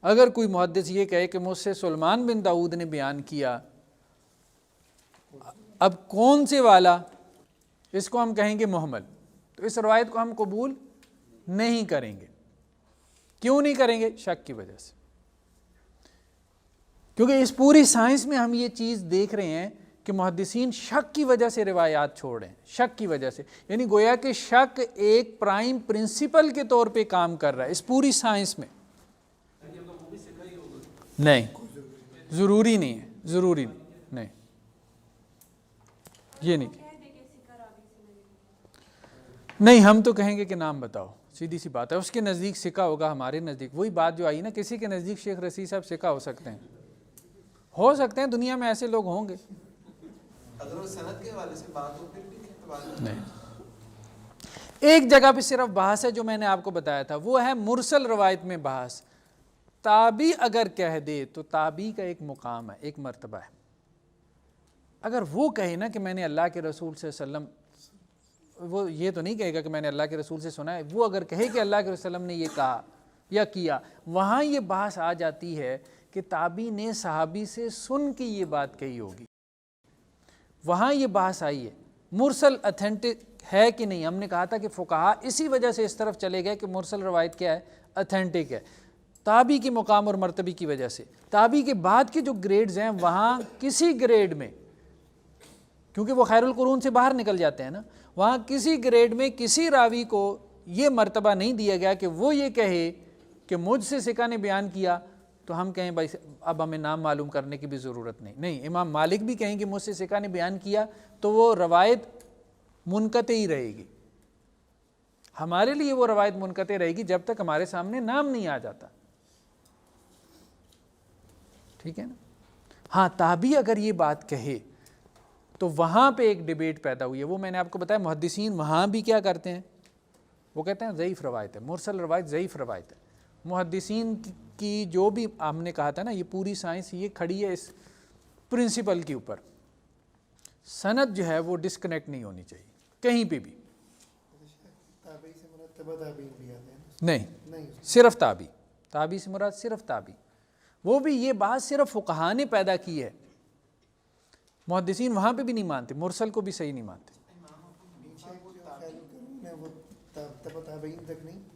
اگر کوئی محدث یہ کہے کہ مجھ سے سلیمان بن داؤد نے بیان کیا، اب کون سے والا، اس کو ہم کہیں گے محمل. تو اس روایت کو ہم قبول نہیں کریں گے. کیوں نہیں کریں گے؟ شک کی وجہ سے. کیونکہ اس پوری سائنس میں ہم یہ چیز دیکھ رہے ہیں کہ محدثین شک کی وجہ سے روایات چھوڑ رہے ہیں، شک کی وجہ سے. یعنی گویا کہ شک ایک پرائم پرنسپل کے طور پہ کام کر رہا ہے اس پوری سائنس میں. نہیں، ضروری نہیں ہے، ضروری نہیں، یہ نہیں. ہم تو کہیں گے کہ نام بتاؤ، سیدھی سی بات ہے. اس کے نزدیک ثقہ ہوگا، ہمارے نزدیک وہی بات جو آئی نا، کسی کے نزدیک شیخ رشید صاحب ثقہ ہو سکتے ہیں، دنیا میں ایسے لوگ ہوں گے. اگر وہ سند کے حوالے سے بات ہو پھر بھی نہیں. ایک جگہ پہ صرف بحث ہے جو میں نے آپ کو بتایا تھا، وہ ہے مرسل روایت میں بحث. تابعی اگر کہہ دے تو تابعی کا ایک مقام ہے، ایک مرتبہ ہے. اگر وہ کہے نا کہ میں نے اللہ کے رسول صلی اللہ علیہ وسلم، وہ یہ تو نہیں کہے گا کہ میں نے اللہ کے رسول سے سنا ہے، وہ اگر کہے کہ اللہ کے رسول نے یہ کہا یا کیا، وہاں یہ بحث آ جاتی ہے کہ تابعی نے صحابی سے سن کے یہ بات کہی ہوگی. وہاں یہ بحث آئی ہے مرسل اتھینٹک ہے کہ نہیں. ہم نے کہا تھا کہ فقہا اسی وجہ سے اس طرف چلے گئے کہ مرسل روایت کیا ہے؟ اتھینٹک ہے. تابعی کے مقام اور مرتبے کی وجہ سے. تابعی کے بعد کے جو گریڈز ہیں وہاں کسی گریڈ میں، کیونکہ وہ خیر القرون سے باہر نکل جاتے ہیں نا، وہاں کسی گریڈ میں کسی راوی کو یہ مرتبہ نہیں دیا گیا کہ وہ یہ کہے کہ مجھ سے ثقہ نے بیان کیا تو ہم کہیں بھائی اب ہمیں نام معلوم کرنے کی بھی ضرورت نہیں. نہیں، امام مالک بھی کہیں کہ مجھ سے ثقہ نے بیان کیا تو وہ روایت منقطع ہی رہے گی. ہمارے لیے وہ روایت منقطع رہے گی جب تک ہمارے سامنے نام نہیں آ جاتا. ٹھیک ہے نا. ہاں، تابعی اگر یہ بات کہے تو وہاں پہ ایک ڈیبیٹ پیدا ہوئی ہے. وہ میں نے آپ کو بتایا محدثین وہاں بھی کیا کرتے ہیں، وہ کہتے ہیں ضعیف روایت ہے، مرسل روایت ضعیف روایت ہے. محدثین کی جو بھی ہم نے کہا تھا نا، یہ پوری سائنس یہ کھڑی ہے اس پرنسپل کے اوپر. سند جو ہے وہ ڈسکنیکٹ نہیں ہونی چاہیے کہیں پہ بھی. تابعی سے مرتبہ تابعین بھی آتے ہیں؟ نہیں، صرف تابعی. تابعی سے مراد صرف تابعی. وہ بھی یہ بات صرف فقہا نے پیدا کی ہے، محدثین وہاں پہ بھی نہیں مانتے، مرسل کو بھی صحیح نہیں مانتے.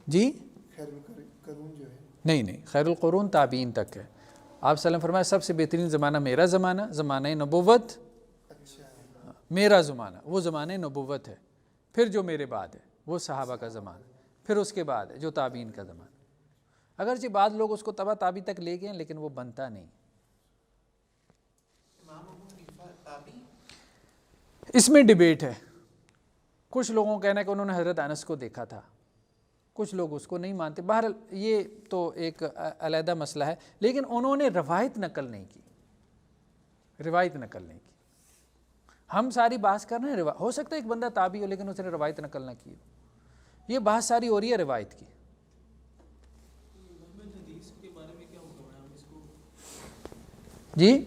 جی نہیں، خیر القرون تابعین تک ہے. آپ صلی اللہ علیہ وسلم فرمایا سب سے بہترین زمانہ میرا زمانہ، زمانہ نبوت. میرا زمانہ وہ زمانہ نبوت ہے، پھر جو میرے بعد ہے وہ صحابہ کا زمانہ، پھر اس کے بعد ہے جو تابعین کا زمانہ. اگرچہ بعض لوگ اس کو تبع تابعی تک لے گئے لیکن وہ بنتا نہیں. اس میں ڈیبیٹ ہے. کچھ لوگوں کا کہنا ہے کہ انہوں نے حضرت انس کو دیکھا تھا، کچھ لوگ اس کو نہیں مانتے. بہرحال یہ تو ایک علیحدہ مسئلہ ہے، لیکن انہوں نے روایت نقل نہیں کی. روایت نقل نہیں کی. ہم ساری بحث کر رہے ہیں ہو سکتا ہے ایک بندہ تابعی ہو لیکن اس نے روایت نقل نہ کی ہو. یہ بحث ساری ہو رہی ہے روایت کی. جی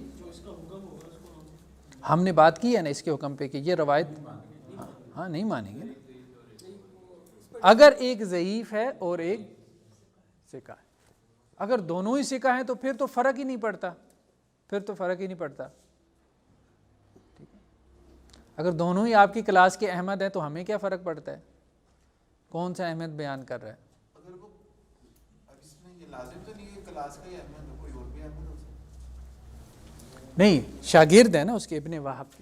ہم نے بات کی ہے نا اس کے حکم پہ کہ یہ روایت ہاں نہیں مانیں گے. اگر ایک ضعیف ہے اور ایک ثقہ ہے، اگر دونوں ہی ثقہ ہیں تو پھر تو فرق ہی نہیں پڑتا، اگر دونوں ہی آپ کی کلاس کے احمد ہیں تو ہمیں کیا فرق پڑتا ہے کون سا احمد بیان کر رہا ہے. اگر وہ اس میں یہ لازم تو نہیں ہے کلاس کا ہی احمد ہو، کوئی اور بھی احمد ہو سکتا نہیں، شاگرد ہے نا اس کے ابن وہب،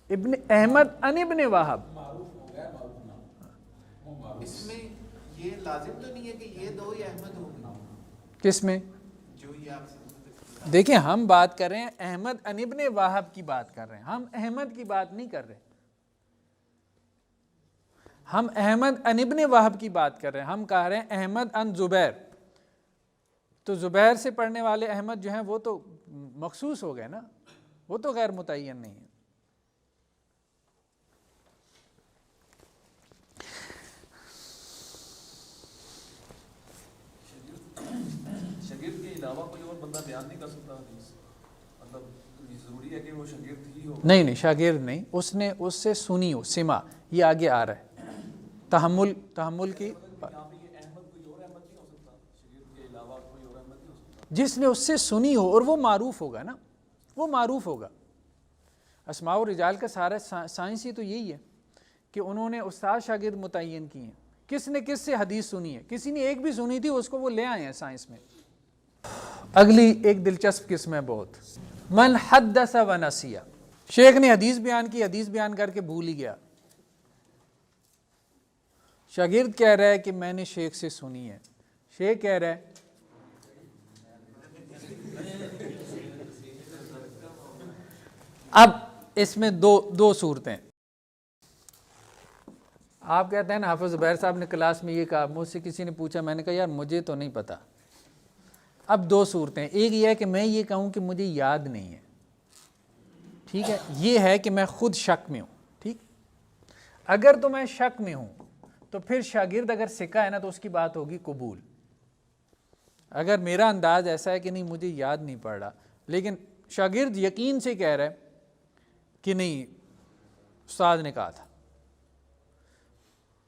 ابن احمد ان ابن وہب. اس میں یہ لازم تو نہیں ہے کہ یہ دو ہی احمد ہوں گے. کس میں؟ جو یہ آپ سے دیکھیں ہم بات کر رہے ہیں احمد ان ابن وہب کی بات کر رہے ہیں، ہم احمد کی بات نہیں کر رہے. ہم احمد ان ابن وہب کی بات کر رہے ہیں. ہم کہہ رہے ہیں احمد ان زبیر. تو زبیر سے پڑھنے والے احمد جو ہیں وہ تو مخصوص ہو گئے نا، وہ تو غیر متعین نہیں ہے. شاگرد کے علاوہ کوئی اور بندہ بیان نہیں کر سکتا حدیث، مطلب ضروری ہے کہ وہ شاگرد ہی ہو؟ نہیں نہیں، شاگرد نہیں، اس نے اس سے سنی ہو، سما، یہ آگے آ رہا ہے، تحمل کی، یہاں پہ یہ احمد کوئی اور احمد نہیں ہو سکتا، شاگرد کے علاوہ کوئی اور احمد نہیں ہو سکتا؟ جس نے اس سے سنی ہو، اور وہ معروف ہوگا نا، وہ معروف ہوگا۔ اسماء و رجال کا سارا سائنس ہی تو یہی ہے کہ انہوں نے استاد شاگرد متعین کیے ہیں، کس نے کس سے حدیث سنی ہے، کسی نے ایک بھی سنی تھی اس کو وہ لے آئے ہیں سائنس میں۔ اگلی ایک دلچسپ قسم ہے بہت، من حدث و نسیہ، شیخ نے حدیث بیان کی، حدیث بیان کر کے بھول ہی گیا، شاگرد کہہ رہا ہے کہ میں نے شیخ سے سنی ہے، شیخ کہہ رہا ہے اب اس میں دو صورتیں، آپ کہتے ہیں نا حافظ زبیر صاحب نے کلاس میں یہ کہا، مجھ سے کسی نے پوچھا، میں نے کہا یار مجھے تو نہیں پتا۔ اب دو صورتیں، ایک یہ ہے کہ میں یہ کہوں کہ مجھے یاد نہیں ہے، ٹھیک ہے، یہ ہے کہ میں خود شک میں ہوں، ٹھیک، اگر تو میں شک میں ہوں تو پھر شاگرد اگر ثقہ ہے نا تو اس کی بات ہوگی قبول۔ اگر میرا انداز ایسا ہے کہ نہیں مجھے یاد نہیں پڑ رہا، لیکن شاگرد یقین سے کہہ رہا ہے کہ نہیں استاد نے کہا تھا،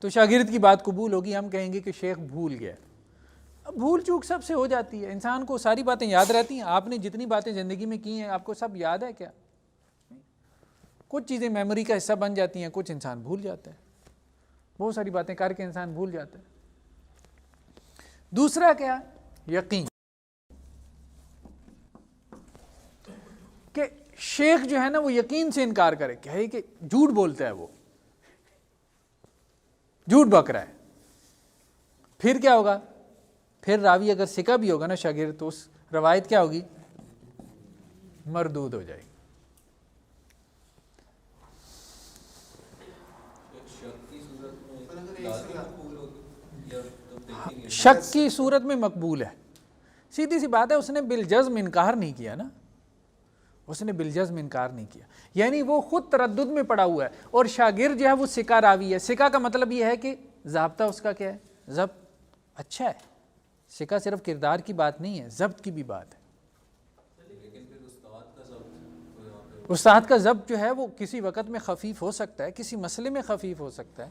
تو شاگرد کی بات قبول ہوگی، ہم کہیں گے کہ شیخ بھول گیا۔ اب بھول چوک سب سے ہو جاتی ہے، انسان کو ساری باتیں یاد رہتی ہیں، آپ نے جتنی باتیں زندگی میں کی ہیں آپ کو سب یاد ہے کیا؟ کچھ چیزیں میموری کا حصہ بن جاتی ہیں، کچھ انسان بھول جاتا ہے، بہت ساری باتیں کر کے انسان بھول جاتا ہے۔ دوسرا کیا؟ یقین، کہ شیخ جو ہے نا وہ یقین سے انکار کرے، کہے کہ جھوٹ بولتا ہے، وہ جھوٹ بک رہا ہے، پھر کیا ہوگا؟ پھر راوی اگر ثقہ بھی ہوگا نا شاگرد تو اس روایت کیا ہوگی؟ مردود ہو جائے گی۔ شک کی صورت میں مقبول ہے، سیدھی سی بات ہے، اس نے بالجزم انکار نہیں کیا نا، اس نے بالجزم انکار نہیں کیا، یعنی وہ خود تردد میں پڑا ہوا ہے، اور شاگرد جو ہے وہ ثقہ راوی ہے۔ ثقہ کا مطلب یہ ہے کہ ضابطہ اس کا کیا ہے؟ ضبط اچھا ہے، ثقہ صرف کردار کی بات نہیں ہے، ضبط کی بھی بات ہے۔ استاد کا ضبط جو ہے وہ کسی وقت میں خفیف ہو سکتا ہے، کسی مسئلے میں خفیف ہو سکتا ہے۔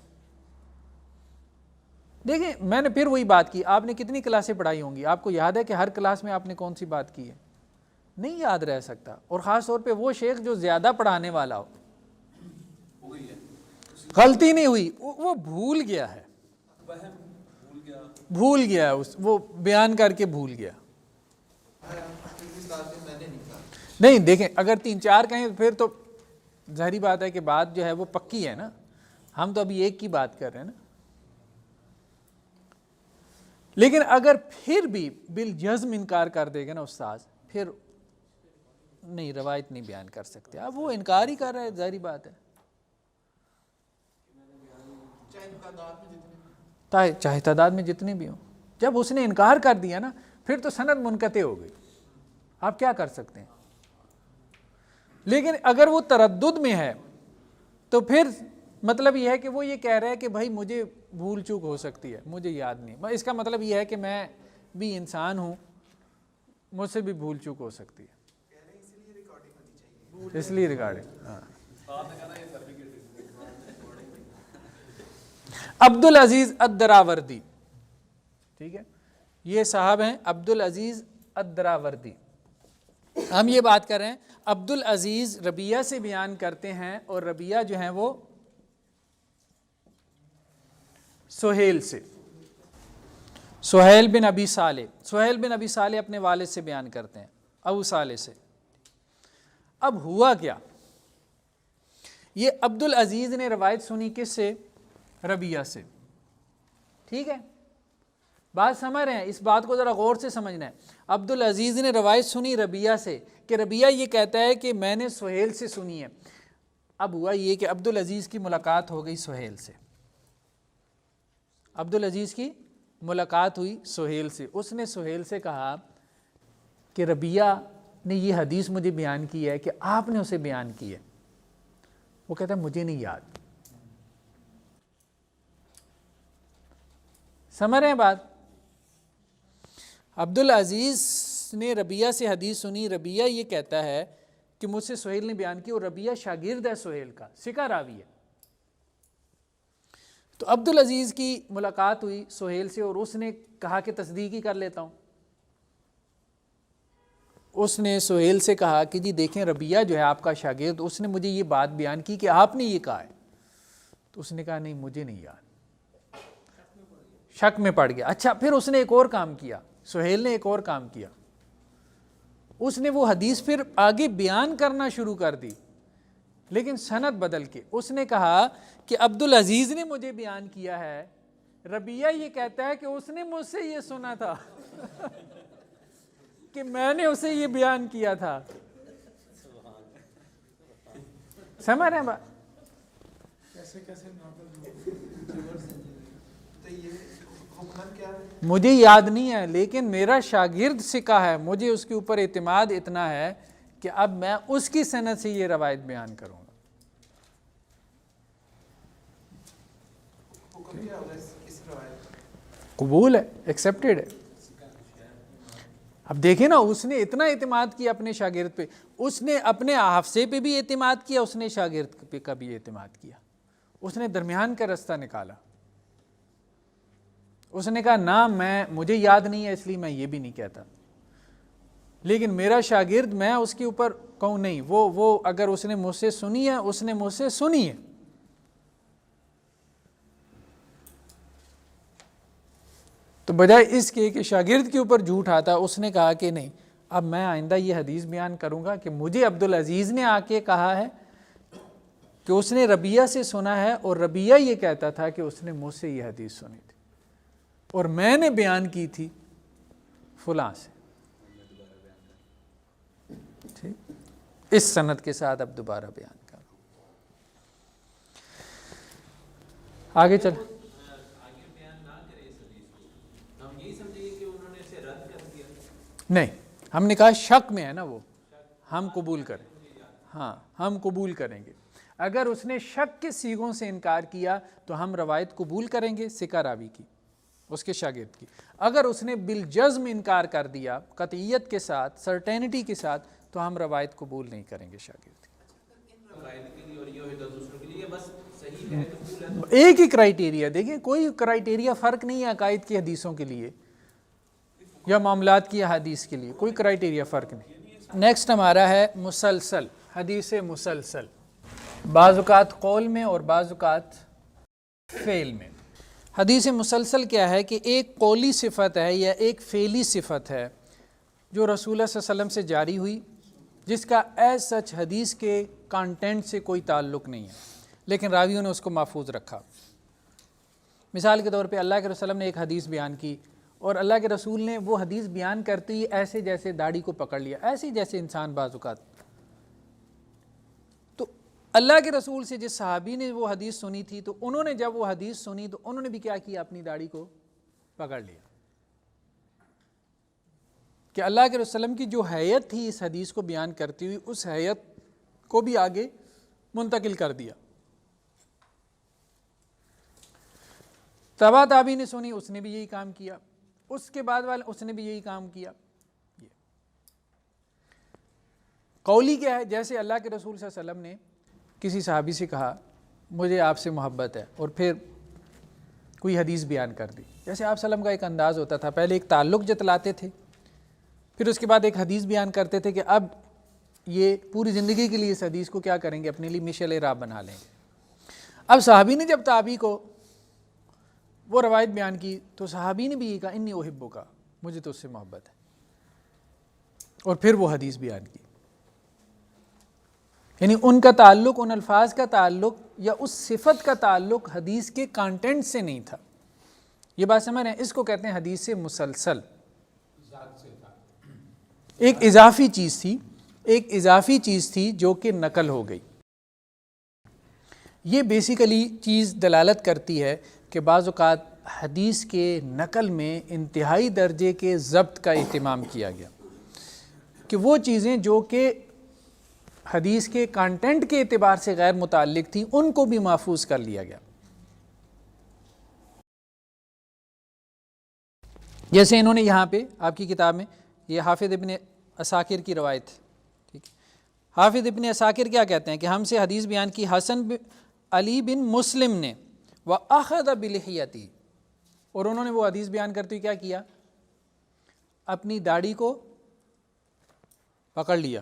دیکھیں میں نے پھر وہی بات کی، آپ نے کتنی کلاسیں پڑھائی ہوں گی، آپ کو یاد ہے کہ ہر کلاس میں آپ نے کون سی بات کی ہے؟ نہیں یاد رہ سکتا، اور خاص طور پہ وہ شیخ جو زیادہ پڑھانے والا ہو، غلطی نہیں ہوئی، وہ بھول گیا ہے، بھول گیا وہ بیان کر کے بھول گیا۔ نہیں دیکھیں اگر 3-4 کہیں پھر تو ظاہری بات ہے کہ بات جو ہے وہ پکی ہے نا، ہم تو ابھی ایک کی بات کر رہے ہیں نا، لیکن اگر پھر بھی بالجزم انکار کر دے گا نا استاد، پھر نہیں روایت نہیں بیان کر سکتے، اب وہ انکار ہی کر رہا ہے، ظاہری بات ہے، چاہے تعداد میں جتنے بھی ہوں، جب اس نے انکار کر دیا نا پھر تو سند منقطع ہو گئی، آپ کیا کر سکتے ہیں۔ لیکن اگر وہ تردد میں ہے تو پھر مطلب یہ ہے کہ وہ یہ کہہ رہا ہے کہ بھائی مجھے بھول چوک ہو سکتی ہے، مجھے یاد نہیں، اس کا مطلب یہ ہے کہ میں بھی انسان ہوں، مجھ سے بھی بھول چوک ہو سکتی ہے، اس لیے ریکارڈنگ۔ ہاں عبد العزیز الدراوردی، ٹھیک ہے، یہ صاحب ہیں عبد العزیز الدراوردی، ہم یہ بات کر رہے ہیں عبد العزیز ربیہ سے بیان کرتے ہیں، اور ربیہ جو ہیں وہ سہیل سے، سہیل بن ابی صالح، سہیل بن ابی صالح اپنے والد سے بیان کرتے ہیں، ابو صالح سے۔ اب ہوا کیا، یہ عبد العزیز نے روایت سنی کس سے؟ ربیہ سے، ٹھیک ہے، بات سمجھ رہے ہیں، اس بات کو ذرا غور سے سمجھنا ہے۔ عبد العزیز نے روایت سنی ربیہ سے، کہ ربیہ یہ کہتا ہے کہ میں نے سہیل سے سنی ہے۔ اب ہوا یہ کہ عبد العزیز کی ملاقات ہو گئی سہیل سے، عبد العزیز کی ملاقات ہوئی سہیل سے، اس نے سہیل سے کہا کہ ربیہ نے یہ حدیث مجھے بیان کی ہے کہ آپ نے اسے بیان کی ہے، وہ کہتا ہے مجھے نہیں یاد۔ سمجھ رہے ہیں بات؟ عبد العزیز نے ربیہ سے حدیث سنی، ربیہ یہ کہتا ہے کہ مجھ سے سہیل نے بیان کی، اور ربیہ شاگرد ہے سہیل کا، ثقہ راوی ہے۔ تو عبدالعزیز کی ملاقات ہوئی سہیل سے، اور اس نے کہا کہ تصدیق ہی کر لیتا ہوں۔ اس نے سہیل سے کہا کہ جی دیکھیں ربیہ جو ہے آپ کا شاگرد، اس نے مجھے یہ بات بیان کی کہ آپ نے یہ کہا ہے۔ تو اس نے کہا نہیں مجھے نہیں یاد، شک میں پڑ گیا۔ اچھا پھر اس نے ایک اور کام کیا، سہیل نے ایک اور کام کیا، اس نے وہ حدیث پھر آگے بیان کرنا شروع کر دی، لیکن سند بدل کے۔ اس نے کہا کہ عبدالعزیز نے مجھے بیان کیا ہے، ربیہ یہ کہتا ہے کہ اس نے مجھ سے یہ سنا تھا کہ میں نے اسے یہ بیان کیا تھا۔ سمجھ رہے ہیں بات؟ کیسے کیسے تو یہ حکمن کیا ہے؟ مجھے یاد نہیں ہے، لیکن میرا شاگرد ثقہ ہے، مجھے اس کے اوپر اعتماد اتنا ہے کہ اب میں اس کی سند سے یہ روایت بیان کروں گا۔ حکم کیا ہوگا اس روایت؟ قبول ہے، ایکسیپٹیڈ ہے۔ اب دیکھیں نا، اس نے اتنا اعتماد کیا اپنے شاگرد پہ، اس نے اپنے حافظے پہ بھی اعتماد کیا، اس نے شاگرد پہ کا بھی اعتماد کیا، اس نے درمیان کا رستہ نکالا۔ اس نے کہا نہ مجھے یاد نہیں ہے اس لیے میں یہ بھی نہیں کہتا، لیکن میرا شاگرد میں اس کے اوپر کہوں نہیں، وہ اگر اس نے مجھ سے سنی ہے اس نے مجھ سے سنی ہے۔ تو بجائے اس کے کہ شاگرد کے اوپر جھوٹ آتا، اس نے کہا کہ نہیں، اب میں آئندہ یہ حدیث بیان کروں گا کہ مجھے عبدالعزیز نے آ کے کہا ہے کہ اس نے ربیہ سے سنا ہے، اور ربیہ یہ کہتا تھا کہ اس نے مجھ سے یہ حدیث سنی تھی، اور میں نے بیان کی تھی فلاں سے۔ ٹھیک، اس سند کے ساتھ اب دوبارہ بیان کروں۔ آگے چل، نہیں ہم نے کہا شک میں ہے نا، وہ ہم قبول کریں، ہاں ہم قبول کریں گے۔ اگر اس نے شک کے صیغوں سے انکار کیا تو ہم روایت قبول کریں گے ثقہ راوی کی، اس کے شاگرد کی۔ اگر اس نے بالجزم انکار کر دیا قطعیت کے ساتھ، سرٹینٹی کے ساتھ، تو ہم روایت قبول نہیں کریں گے شاگرد کی۔ ایک ہی کرائیٹیریا، دیکھیں کوئی کرائیٹیریا فرق نہیں ہے عقائد کی حدیثوں کے لیے یا معاملات کی حدیث کے لیے، کوئی کرائیٹیریا فرق نہیں۔ نیکسٹ ہمارا ہے مسلسل، حدیث مسلسل، بعض اوقات قول میں اور بعض اوقات فعل میں۔ حدیث مسلسل کیا ہے کہ ایک قولی صفت ہے یا ایک فعلی صفت ہے جو رسول اللہ صلی اللہ علیہ وسلم سے جاری ہوئی، جس کا ایز سچ حدیث کے کانٹینٹ سے کوئی تعلق نہیں ہے، لیکن راویوں نے اس کو محفوظ رکھا۔ مثال کے طور پہ اللہ کے رسول نے ایک حدیث بیان کی، اور اللہ کے رسول نے وہ حدیث بیان کرتے ہی ایسے جیسے داڑھی کو پکڑ لیا، ایسے جیسے انسان بعض اوقات۔ تو اللہ کے رسول سے جس صحابی نے وہ حدیث سنی تھی، تو انہوں نے جب وہ حدیث سنی تو انہوں نے بھی کیا کیا، اپنی داڑھی کو پکڑ لیا، کہ اللہ کے رسول کی جو حیت تھی اس حدیث کو بیان کرتی ہوئی، اس حیت کو بھی آگے منتقل کر دیا۔ تبع تابعی نے سنی، اس نے بھی یہی کام کیا، اس کے بعد والے اس نے بھی یہی کام کیا۔ یہ قولی کیا ہے، جیسے اللہ کے رسول صلی اللہ علیہ وسلم نے کسی صحابی سے کہا مجھے آپ سے محبت ہے، اور پھر کوئی حدیث بیان کر دی۔ جیسے آپ صلی اللہ علیہ وسلم کا ایک انداز ہوتا تھا، پہلے ایک تعلق جتلاتے تھے، پھر اس کے بعد ایک حدیث بیان کرتے تھے کہ اب یہ پوری زندگی کے لیے اس حدیث کو کیا کریں گے، اپنے لیے مشعل راہ بنا لیں گے۔ اب صحابی نے جب تابعی کو وہ روایت بیان کی تو صحابی نے بھی یہ کہا انی احبک، مجھے تو اس سے محبت ہے، اور پھر وہ حدیث بیان کی۔ یعنی ان کا تعلق، ان الفاظ کا تعلق یا اس صفت کا تعلق حدیث کے کانٹینٹ سے نہیں تھا۔ یہ بات سمجھ رہے ہیں؟ اس کو کہتے ہیں حدیث مسلسل۔ ایک اضافی چیز تھی، ایک اضافی چیز تھی جو کہ نقل ہو گئی۔ یہ بیسیکلی چیز دلالت کرتی ہے کہ بعض اوقات حدیث کے نقل میں انتہائی درجے کے ضبط کا اہتمام کیا گیا، کہ وہ چیزیں جو کہ حدیث کے کانٹینٹ کے اعتبار سے غیر متعلق تھیں ان کو بھی محفوظ کر لیا گیا۔ جیسے انہوں نے یہاں پہ آپ کی کتاب میں یہ حافظ ابن عساکر کی روایت، ٹھیک ہے، حافظ ابن عساکر کیا کہتے ہیں کہ ہم سے حدیث بیان کی حسن علی بن مسلم نے وَأَخَذَ بِلِحْيَتِهِ، اور انہوں نے وہ حدیث بیان کرتے ہوئے کیا کیا؟ اپنی داڑھی کو پکڑ لیا.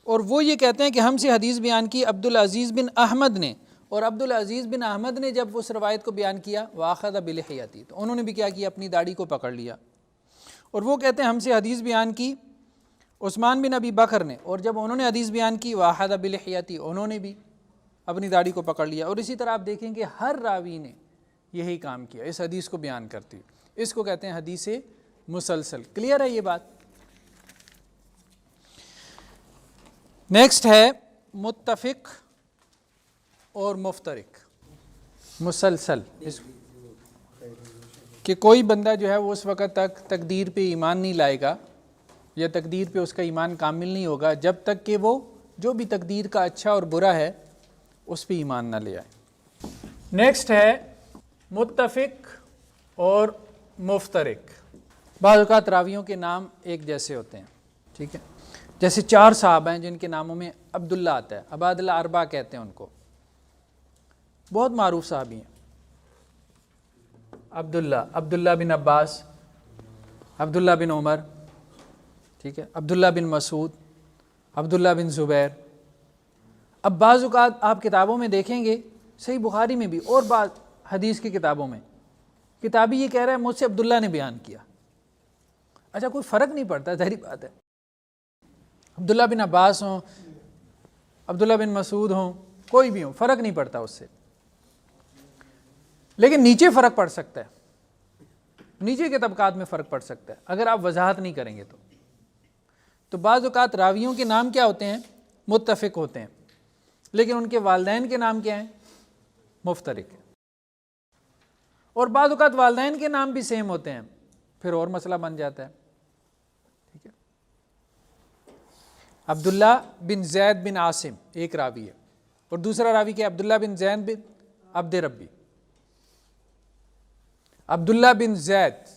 اور وہ یہ کہتے ہیں کہ ہم سے حدیث بیان کی عبدالعزیز بن احمد نے، اور عبدالعزیز بن احمد نے جب اس روایت کو بیان کیا وَأَخَذَ بِلِحْيَتِهِ، تو انہوں نے بھی کیا کیا؟ اپنی داڑھی کو پکڑ لیا. اور وہ کہتے ہیں ہم سے حدیث بیان کی عثمان بن ابی بکر نے، اور جب انہوں نے حدیث بیان کی وَأَخَذَ بِلِحْيَتِهِ، انہوں نے بھی اپنی داڑھی کو پکڑ لیا. اور اسی طرح آپ دیکھیں کہ ہر راوی نے یہی کام کیا اس حدیث کو بیان کرتی. اس کو کہتے ہیں حدیث مسلسل. کلیئر ہے یہ بات؟ نیکسٹ ہے متفق اور مفترق. مسلسل کہ کوئی بندہ جو ہے وہ اس وقت تک تقدیر پہ ایمان نہیں لائے گا یا تقدیر پہ اس کا ایمان کامل نہیں ہوگا جب تک کہ وہ جو بھی تقدیر کا اچھا اور برا ہے اس پہ ایمان نہ لے آئے. نیکسٹ ہے متفق اور مفترق. بعض اوقات راویوں کے نام ایک جیسے ہوتے ہیں، ٹھیک ہے، جیسے 4 صحابہ ہیں جن کے ناموں میں عبداللہ آتا ہے، عباد الاربعہ کہتے ہیں ان کو، بہت معروف صحابی ہیں. عبداللہ بن عباس، عبداللہ بن عمر، ٹھیک ہے، عبداللہ بن مسعود، عبداللہ بن زبیر. اب بعض اوقات آپ کتابوں میں دیکھیں گے، صحیح بخاری میں بھی اور بعض حدیث کی کتابوں میں، کتابی یہ کہہ رہا ہے مجھ سے عبداللہ نے بیان کیا. اچھا کوئی فرق نہیں پڑتا، ظاہری بات ہے، عبداللہ بن عباس ہوں، عبداللہ بن مسعود ہوں، کوئی بھی ہوں، فرق نہیں پڑتا اس سے. لیکن نیچے فرق پڑ سکتا ہے، نیچے کے طبقات میں فرق پڑ سکتا ہے اگر آپ وضاحت نہیں کریں گے تو بعض اوقات راویوں کے نام کیا ہوتے ہیں؟ متفق ہوتے ہیں، لیکن ان کے والدین کے نام کیا ہیں؟ مفترق. اور بعض اوقات والدین کے نام بھی سیم ہوتے ہیں، پھر اور مسئلہ بن جاتا ہے. ٹھیک ہے، عبداللہ بن زید بن عاصم ایک راوی ہے، اور دوسرا راوی کیا ہے؟ عبداللہ بن زید بن عبد ربی. عبداللہ بن زید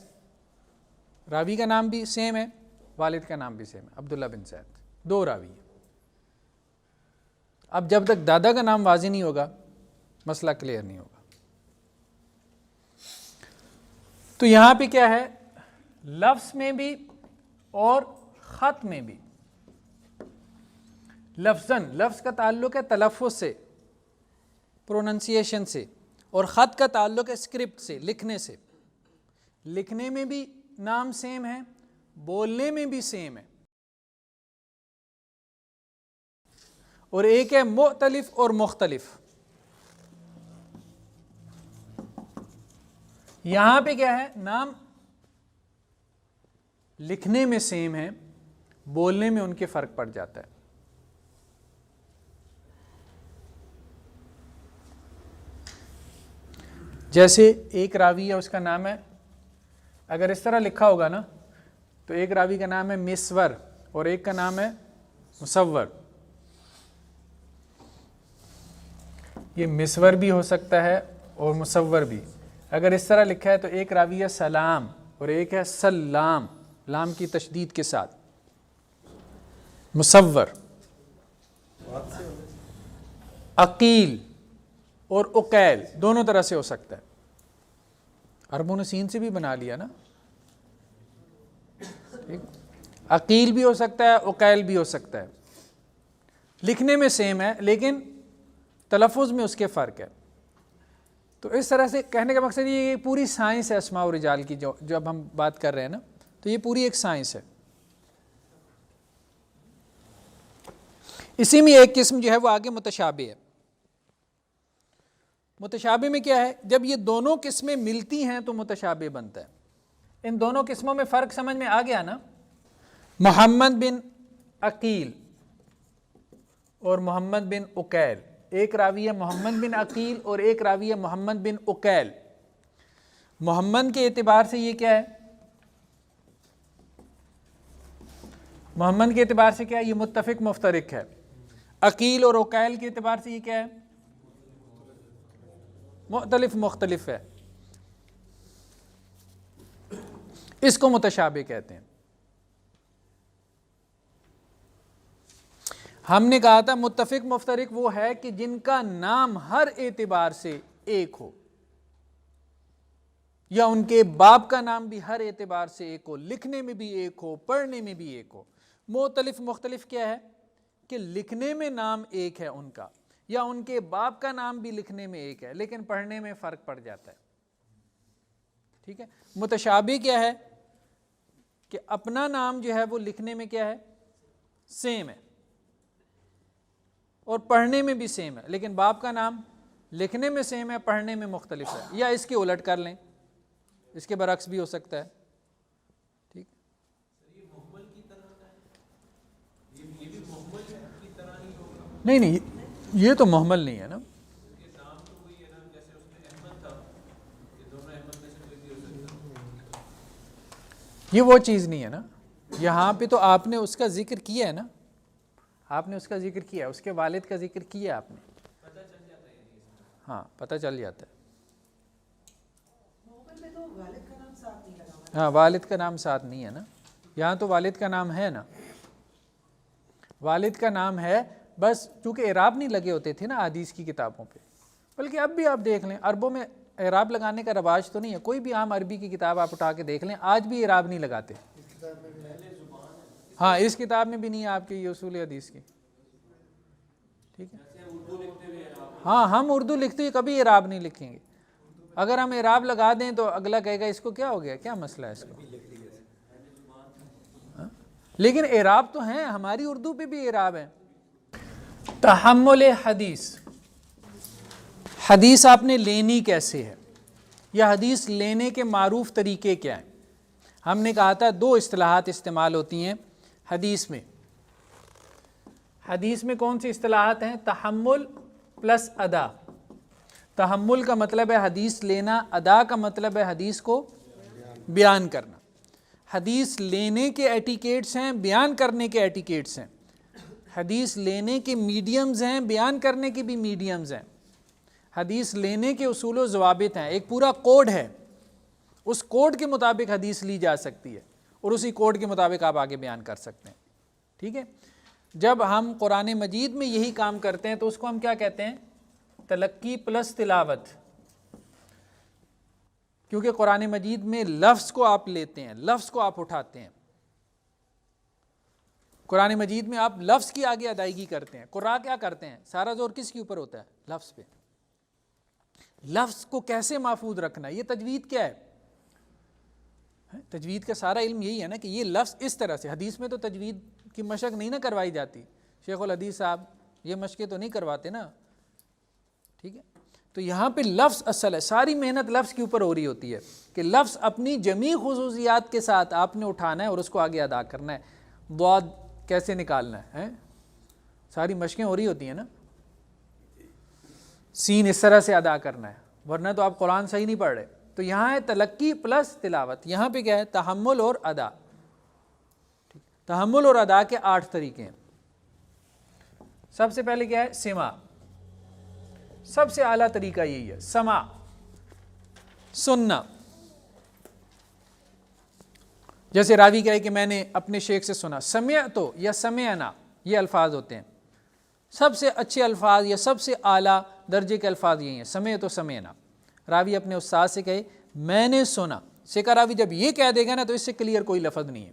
راوی کا نام بھی سیم ہے، والد کا نام بھی سیم ہے، عبداللہ بن زید. 2 راوی ہیں. اب جب تک دادا کا نام واضح نہیں ہوگا مسئلہ کلیئر نہیں ہوگا. تو یہاں پہ کیا ہے؟ لفظ میں بھی اور خط میں بھی. لفظ کا تعلق ہے تلفظ سے، پروننسیشن سے، اور خط کا تعلق ہے اسکرپٹ سے، لکھنے سے. لکھنے میں بھی نام سیم ہے، بولنے میں بھی سیم ہے. اور ایک ہے مختلف اور مختلف. یہاں پہ کیا ہے؟ نام لکھنے میں سیم ہے، بولنے میں ان کے فرق پڑ جاتا ہے. جیسے ایک راوی ہے، اس کا نام ہے، اگر اس طرح لکھا ہوگا نا تو ایک راوی کا نام ہے مسور اور ایک کا نام ہے مصور. یہ مسور بھی ہو سکتا ہے اور مصور بھی. اگر اس طرح لکھا ہے تو ایک راوی ہے سلام اور ایک ہے سلام، لام کی تشدید کے ساتھ، مصور. عقیل اور اقیل دونوں طرح سے ہو سکتا ہے. عربوں نے سین سے بھی بنا لیا نا. عقیل بھی ہو سکتا ہے، اقیل بھی ہو سکتا ہے. لکھنے میں سیم ہے لیکن تلفظ میں اس کے فرق ہے. تو اس طرح سے کہنے کا مقصد یہ پوری سائنس ہے اسماء و رجال کی، جو اب ہم بات کر رہے ہیں نا، تو یہ پوری ایک سائنس ہے. اسی میں ایک قسم جو ہے وہ آگے متشابہ ہے. متشابہ میں کیا ہے؟ جب یہ دونوں قسمیں ملتی ہیں تو متشابہ بنتا ہے. ان دونوں قسموں میں فرق سمجھ میں آ گیا نا؟ محمد بن عقیل اور محمد بن اقیل. ایک راوی ہے محمد بن عقیل اور ایک راوی ہے محمد بن اقیل. محمد کے اعتبار سے یہ کیا ہے؟ محمد کے اعتبار سے کیا ہے؟ یہ متفق مفترق ہے. عقیل اور اقیل کے اعتبار سے یہ کیا ہے؟ مختلف مختلف ہے. اس کو متشابہ کہتے ہیں. ہم نے کہا تھا متفق مفترق وہ ہے کہ جن کا نام ہر اعتبار سے ایک ہو، یا ان کے باپ کا نام بھی ہر اعتبار سے ایک ہو، لکھنے میں بھی ایک ہو، پڑھنے میں بھی ایک ہو۔ مختلف مختلف کیا ہے کہ لکھنے میں نام ایک ہے ان کا، یا ان کے باپ کا نام بھی لکھنے میں ایک ہے لیکن پڑھنے میں فرق پڑ جاتا ہے، ٹھیک ہے۔ متشابہ کیا ہے کہ اپنا نام جو ہے وہ لکھنے میں کیا ہے، سیم ہے اور پڑھنے میں بھی سیم ہے، لیکن باپ کا نام لکھنے میں سیم ہے، پڑھنے میں مختلف ہے، یا اس کے الٹ کر لیں، اس کے برعکس بھی ہو سکتا ہے، ٹھیک۔ نہیں نہیں، یہ تو محمل نہیں ہے نا، یہ وہ چیز نہیں ہے نا۔ یہاں پہ تو آپ نے اس کا ذکر کیا ہے نا، آپ نے اس کا ذکر کیا ہے، اس کے والد کا ذکر کیا آپ نے، ہاں پتہ چل جاتا ہے۔ ہاں والد کا نام ساتھ نہیں ہے نا، یہاں تو والد کا نام ہے نا، والد کا نام ہے، بس چونکہ اعراب نہیں لگے ہوتے تھے نا حدیث کی کتابوں پہ، بلکہ اب بھی آپ دیکھ لیں عربوں میں اعراب لگانے کا رواج تو نہیں ہے، کوئی بھی عام عربی کی کتاب آپ اٹھا کے دیکھ لیں آج بھی اعراب نہیں لگاتے، ہاں اس کتاب میں بھی نہیں ہے آپ کی یہ اصول حدیث کی، ٹھیک ہے۔ ہاں ہم اردو لکھتے ہوئے کبھی اعراب نہیں لکھیں گے، اگر ہم اعراب لگا دیں تو اگلا کہے گا اس کو کیا ہو گیا، کیا مسئلہ ہے اس کو، لیکن اعراب تو ہیں، ہماری اردو پہ بھی اعراب ہے۔ تحمل حدیث، حدیث آپ نے لینی کیسے ہے، یا حدیث لینے کے معروف طریقے کیا ہیں۔ ہم نے کہا تھا دو اصطلاحات استعمال ہوتی ہیں حدیث میں، حدیث میں کون سی اصطلاحات ہیں، تحمل پلس ادا۔ تحمل کا مطلب ہے حدیث لینا، ادا کا مطلب ہے حدیث کو بیان کرنا۔ حدیث لینے کے ایٹیکیٹس ہیں، بیان کرنے کے ایٹیکیٹس ہیں، حدیث لینے کے میڈیمز ہیں، بیان کرنے کے بھی میڈیمز ہیں، حدیث لینے کے اصول و ضوابط ہیں، ایک پورا کوڈ ہے، اس کوڈ کے مطابق حدیث لی جا سکتی ہے اور اسی کوڈ کے مطابق آپ آگے بیان کر سکتے ہیں، ٹھیک ہے۔ جب ہم قرآن مجید میں یہی کام کرتے ہیں تو اس کو ہم کیا کہتے ہیں، تلقی پلس تلاوت، کیونکہ قرآن مجید میں لفظ کو آپ لیتے ہیں، لفظ کو آپ اٹھاتے ہیں، قرآن مجید میں آپ لفظ کی آگے ادائیگی کرتے ہیں۔ قراء کیا کرتے ہیں، سارا زور کس کے اوپر ہوتا ہے، لفظ پہ، لفظ کو کیسے محفوظ رکھنا ہے، یہ تجوید کیا ہے، تجوید کا سارا علم یہی ہے نا کہ یہ لفظ اس طرح سے، حدیث میں تو تجوید کی مشق نہیں نہ کروائی جاتی، شیخ الحدیث صاحب یہ مشقیں تو نہیں کرواتے نا، ٹھیک ہے۔ تو یہاں پہ لفظ اصل ہے، ساری محنت لفظ کے اوپر ہو رہی ہوتی ہے کہ لفظ اپنی جمیع خصوصیات کے ساتھ آپ نے اٹھانا ہے اور اس کو آگے ادا کرنا ہے، ضاد کیسے نکالنا ہے، ساری مشقیں ہو رہی ہوتی ہیں نا، سین اس طرح سے ادا کرنا ہے، ورنہ تو آپ قرآن صحیح نہیں پڑھ رہے۔ تو یہاں ہے تلقی پلس تلاوت، یہاں پہ کیا ہے، تحمل اور ادا۔ تحمل اور ادا کے 8 طریقے ہیں۔ سب سے پہلے کیا ہے، سماع، سب سے اعلیٰ طریقہ یہی ہے، سماع، سننا۔ جیسے راوی کہے کہ میں نے اپنے شیخ سے سنا، سمعت یا سمعنا، یہ الفاظ ہوتے ہیں، سب سے اچھے الفاظ یا سب سے اعلیٰ درجے کے الفاظ یہی ہیں، سمعت و سمعنا۔ راوی اپنے استاد سے کہے میں نے سنا، سیکھا راوی جب یہ کہہ دے گا نا تو اس سے کلیئر کوئی لفظ نہیں ہے۔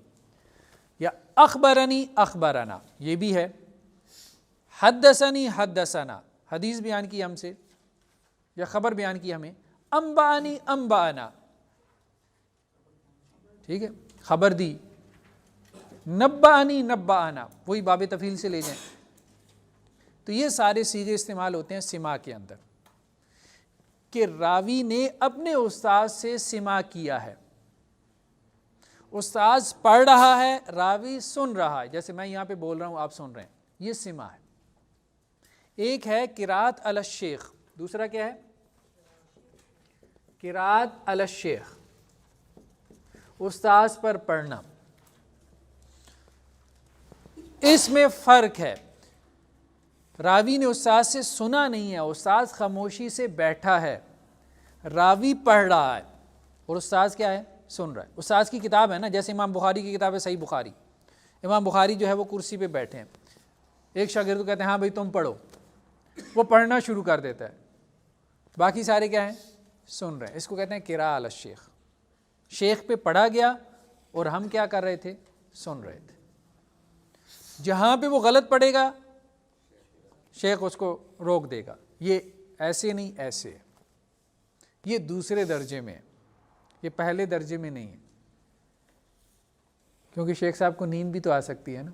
یا اخبرنی اخبرنا، یہ بھی ہے۔ حدثنی حدثنا، حدیث بیان کی ہم سے یا خبر بیان کی ہمیں۔ انبأنی انبأنا، ٹھیک ہے، خبر دی۔ نبأنی نبأنا، وہی باب تفعیل سے لے جائیں۔ تو یہ سارے صیغے استعمال ہوتے ہیں سماع کے اندر، کہ راوی نے اپنے استاد سے سماع کیا ہے، استاد پڑھ رہا ہے، راوی سن رہا ہے، جیسے میں یہاں پہ بول رہا ہوں آپ سن رہے ہیں، یہ سماع ہے۔ ایک ہے قراءت علی الشیخ، دوسرا کیا ہے، قراءت علی الشیخ، استاد پر پڑھنا۔ اس میں فرق ہے، راوی نے استاد سے سنا نہیں ہے، استاد خاموشی سے بیٹھا ہے، راوی پڑھ رہا ہے اور استاد کیا ہے، سن رہا ہے۔ استاد کی کتاب ہے نا، جیسے امام بخاری کی کتاب ہے صحیح بخاری، امام بخاری جو ہے وہ کرسی پہ بیٹھے ہیں، ایک شاگرد کو کہتے ہیں ہاں بھائی تم پڑھو، وہ پڑھنا شروع کر دیتا ہے، باقی سارے کیا ہیں؟ سن رہے ہیں. اس کو کہتے ہیں قراءۃ علی الشیخ. شیخ پہ پڑھا گیا اور ہم کیا کر رہے تھے؟ سن رہے تھے. جہاں پہ وہ غلط پڑھے گا شیخ اس کو روک دے گا، یہ ایسے نہیں ایسے ہے. یہ دوسرے درجے میں ہے، یہ پہلے درجے میں نہیں ہے، کیونکہ شیخ صاحب کو نیند بھی تو آ سکتی ہے نا.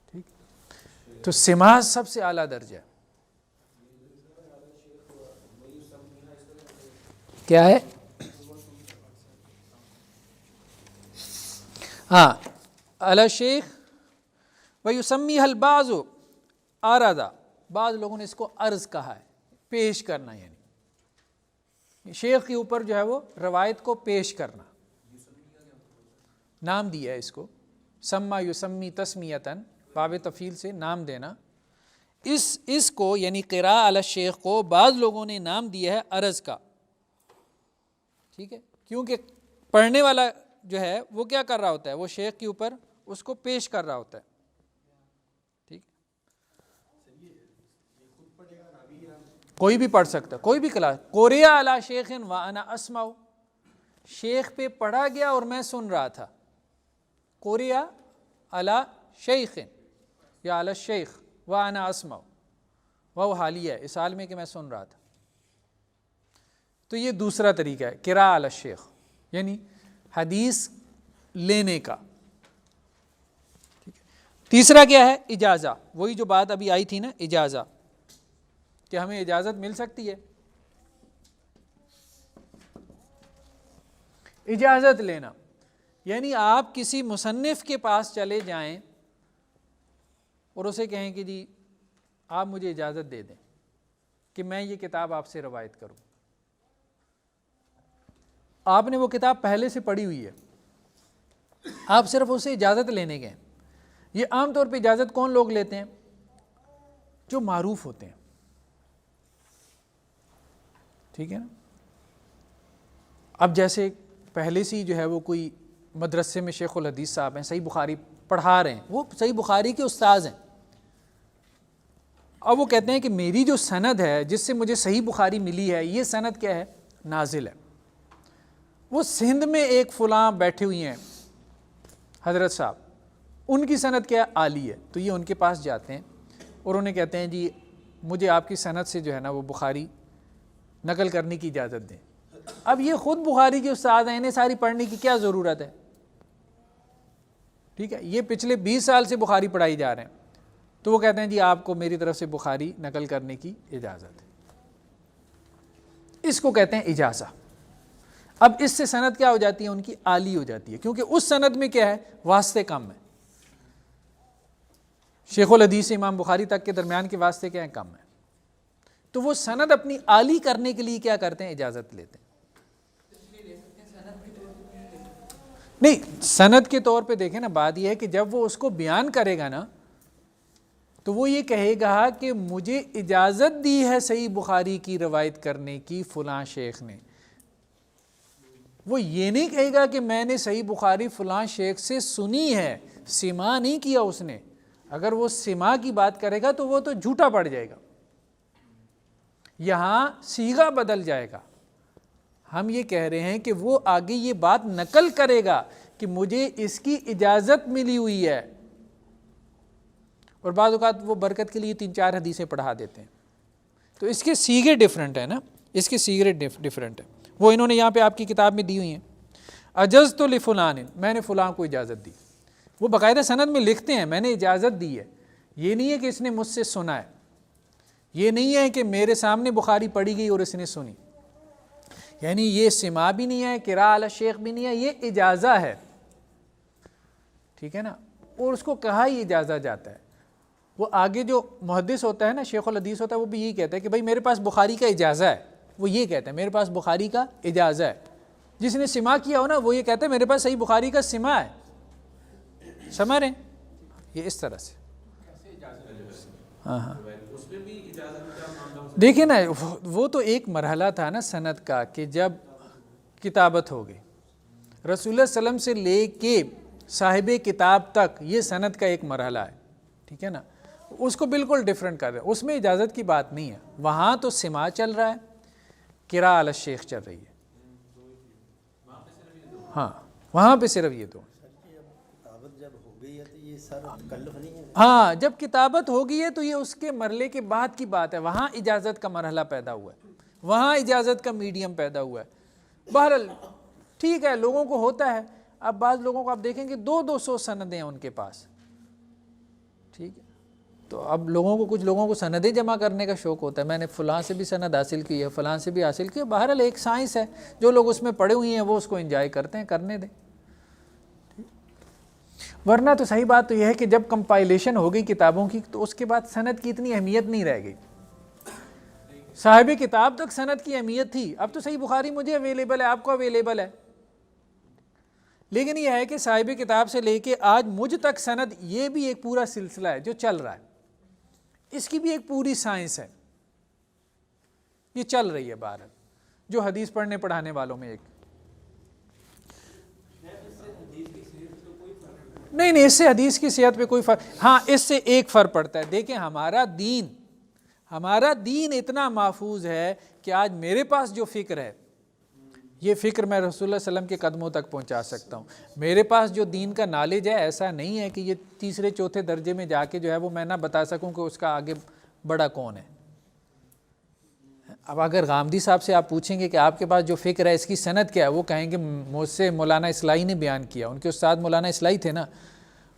ٹھیک، تو سماع سب سے اعلیٰ درجہ ہے. کیا ہے؟ ہاں، علی شیخ ویسمیہ البعض عرضا، بعض لوگوں نے اس کو عرض کہا ہے، پیش کرنا، یعنی شیخ کے اوپر جو ہے وہ روایت کو پیش کرنا. نام دیا ہے اس کو، سما یسمی تسمیتاً، باب تفعیل سے نام دینا. اس کو یعنی قراءۃ علی الشیخ کو بعض لوگوں نے نام دیا ہے عرض کا. ٹھیک ہے، کیونکہ پڑھنے والا جو ہے وہ کیا کر رہا ہوتا ہے؟ وہ شیخ کے اوپر اس کو پیش کر رہا ہوتا ہے. ٹھیک، کوئی بھی پڑھ سکتا ہے، کوئی بھی کلاس. قرئ علی شیخ وانا اسمع، شیخ پہ پڑھا گیا اور میں سن رہا تھا. قرئ علی شیخ یا علی الشیخ وانا اسمع، وہ حالیہ ہے، اس حال میں کہ میں سن رہا تھا. تو یہ دوسرا طریقہ ہے قراءۃ علی الشیخ، یعنی حدیث لینے کا. تیسرا کیا ہے؟ اجازہ. وہی جو بات ابھی آئی تھی نا، اجازہ، کہ ہمیں اجازت مل سکتی ہے. اجازت لینا یعنی آپ کسی مصنف کے پاس چلے جائیں اور اسے کہیں کہ جی آپ مجھے اجازت دے دیں کہ میں یہ کتاب آپ سے روایت کروں. آپ نے وہ کتاب پہلے سے پڑھی ہوئی ہے، آپ صرف اسے اجازت لینے گئے. یہ عام طور پہ اجازت کون لوگ لیتے ہیں؟ جو معروف ہوتے ہیں. ٹھیک ہے نا. اب جیسے پہلے سے جو ہے وہ کوئی مدرسے میں شیخ الحدیث صاحب ہیں، صحیح بخاری پڑھا رہے ہیں، وہ صحیح بخاری کے استاذ ہیں. اب وہ کہتے ہیں کہ میری جو سند ہے جس سے مجھے صحیح بخاری ملی ہے، یہ سند کیا ہے؟ نازل ہے. وہ سندھ میں ایک فلاں بیٹھے ہوئی ہیں حضرت صاحب، ان کی سند کیا ہے؟ عالی ہے. تو یہ ان کے پاس جاتے ہیں اور انہیں کہتے ہیں جی مجھے آپ کی سند سے جو ہے نا وہ بخاری نقل کرنے کی اجازت دیں. اب یہ خود بخاری کے استاد ہیں، انہیں ساری پڑھنے کی کیا ضرورت ہے؟ ٹھیک ہے، یہ پچھلے 20 سال سے بخاری پڑھائی جا رہے ہیں. تو وہ کہتے ہیں جی آپ کو میری طرف سے بخاری نقل کرنے کی اجازت ہے. اس کو کہتے ہیں اجازہ. اب اس سے سند کیا ہو جاتی ہے؟ ان کی عالی ہو جاتی ہے، کیونکہ اس سند میں کیا ہے؟ واسطے کم ہے. شیخ الحدیث سے امام بخاری تک کے درمیان کے واسطے کیا ہے؟ کم ہے. تو وہ سند اپنی عالی کرنے کے لیے کیا کرتے ہیں؟ اجازت لیتے ہیں. نہیں، سند کے طور پہ دیکھیں نا، بات یہ ہے کہ جب وہ اس کو بیان کرے گا نا تو وہ یہ کہے گا کہ مجھے اجازت دی ہے صحیح بخاری کی روایت کرنے کی فلاں شیخ نے. وہ یہ نہیں کہے گا کہ میں نے صحیح بخاری فلاں شیخ سے سنی ہے، سماع نہیں کیا اس نے. اگر وہ سماع کی بات کرے گا تو وہ تو جھوٹا پڑ جائے گا. یہاں صیغہ بدل جائے گا. ہم یہ کہہ رہے ہیں کہ وہ آگے یہ بات نقل کرے گا کہ مجھے اس کی اجازت ملی ہوئی ہے، اور بعض اوقات وہ برکت کے لیے 3-4 حدیثیں پڑھا دیتے ہیں. تو اس کے صیغے ڈیفرنٹ ہیں نا، اس کے صیغے ڈیفرنٹ ہیں. وہ انہوں نے یہاں پہ آپ کی کتاب میں دی ہوئی ہیں، اجزت لفلان، میں نے فلاں کو اجازت دی. وہ باقاعدہ سند میں لکھتے ہیں میں نے اجازت دی ہے. یہ نہیں ہے کہ اس نے مجھ سے سنا ہے، یہ نہیں ہے کہ میرے سامنے بخاری پڑھی گئی اور اس نے سنی. یعنی یہ سماع بھی نہیں ہے، قراءۃ علی الشیخ بھی نہیں ہے، یہ اجازہ ہے. ٹھیک ہے نا. اور اس کو کہا ہی اجازہ جاتا ہے. وہ آگے جو محدث ہوتا ہے نا، شیخ الحدیث ہوتا ہے، وہ بھی یہی کہتا ہے کہ بھائی میرے پاس بخاری کا اجازہ ہے. وہ یہ کہتا ہے میرے پاس بخاری کا اجازہ ہے. جس نے سماع کیا ہو نا وہ یہ کہتا ہے میرے پاس صحیح بخاری کا سماع ہے. سمجھ رہے ہیں؟ یہ اس طرح سے. ہاں دیکھیں نا، وہ تو ایک مرحلہ تھا نا سند کا کہ جب کتابت ہو گئی، رسول اللہ صلی اللہ علیہ وسلم سے لے کے صاحب کتاب تک یہ سند کا ایک مرحلہ ہے. ٹھیک ہے نا, اس کو بالکل ڈیفرنٹ کر رہے ہیں, اس میں اجازت کی بات نہیں ہے. وہاں تو سماع چل رہا ہے, قراء علی الشیخ چل رہی ہے, ہاں وہاں پہ صرف یہ دو. ہاں جب کتابت ہوگی ہے تو یہ اس کے مرلے کے بعد کی بات ہے, وہاں اجازت کا مرحلہ پیدا ہوا ہے, وہاں اجازت کا میڈیم پیدا ہوا ہے. بہرحال ٹھیک ہے, لوگوں کو ہوتا ہے. اب بعض لوگوں کو آپ دیکھیں کہ 200 سندیں ہیں ان کے پاس, ٹھیک ہے, تو اب لوگوں کو, کچھ لوگوں کو سندیں جمع کرنے کا شوق ہوتا ہے, میں نے فلاں سے بھی سند حاصل کی ہے, فلاں سے بھی حاصل کی ہے. بہرحال ایک سائنس ہے, جو لوگ اس میں پڑے ہوئے ہیں وہ اس کو انجوائے کرتے ہیں, کرنے دیں. ورنہ تو صحیح بات تو یہ ہے کہ جب کمپائلیشن ہو گئی کتابوں کی تو اس کے بعد سند کی اتنی اہمیت نہیں رہ گئی. صاحب کتاب تک سند کی اہمیت تھی, اب تو صحیح بخاری مجھے اویلیبل ہے, آپ کو اویلیبل ہے, لیکن یہ ہے کہ صاحب کتاب سے لے کے آج مجھ تک سند, یہ بھی ایک پورا سلسلہ ہے جو چل رہا ہے, اس کی بھی ایک پوری سائنس ہے, یہ چل رہی ہے بہرحال جو حدیث پڑھنے پڑھانے والوں میں. ایک نہیں اس سے حدیث کی صحت پہ کوئی فرق, ہاں اس سے ایک فرق پڑتا ہے. دیکھیں ہمارا دین اتنا محفوظ ہے کہ آج میرے پاس جو فکر ہے, یہ فکر میں رسول اللہ صلی اللہ علیہ وسلم کے قدموں تک پہنچا سکتا ہوں. میرے پاس جو دین کا نالج ہے ایسا نہیں ہے کہ یہ تیسرے چوتھے درجے میں جا کے جو ہے وہ میں نہ بتا سکوں کہ اس کا آگے بڑا کون ہے. اب اگر غامدی صاحب سے آپ پوچھیں گے کہ آپ کے پاس جو فکر ہے اس کی سند کیا ہے, وہ کہیں گے مجھ سے مولانا اصلاحی نے بیان کیا. ان کے استاد مولانا اصلاحی تھے نا,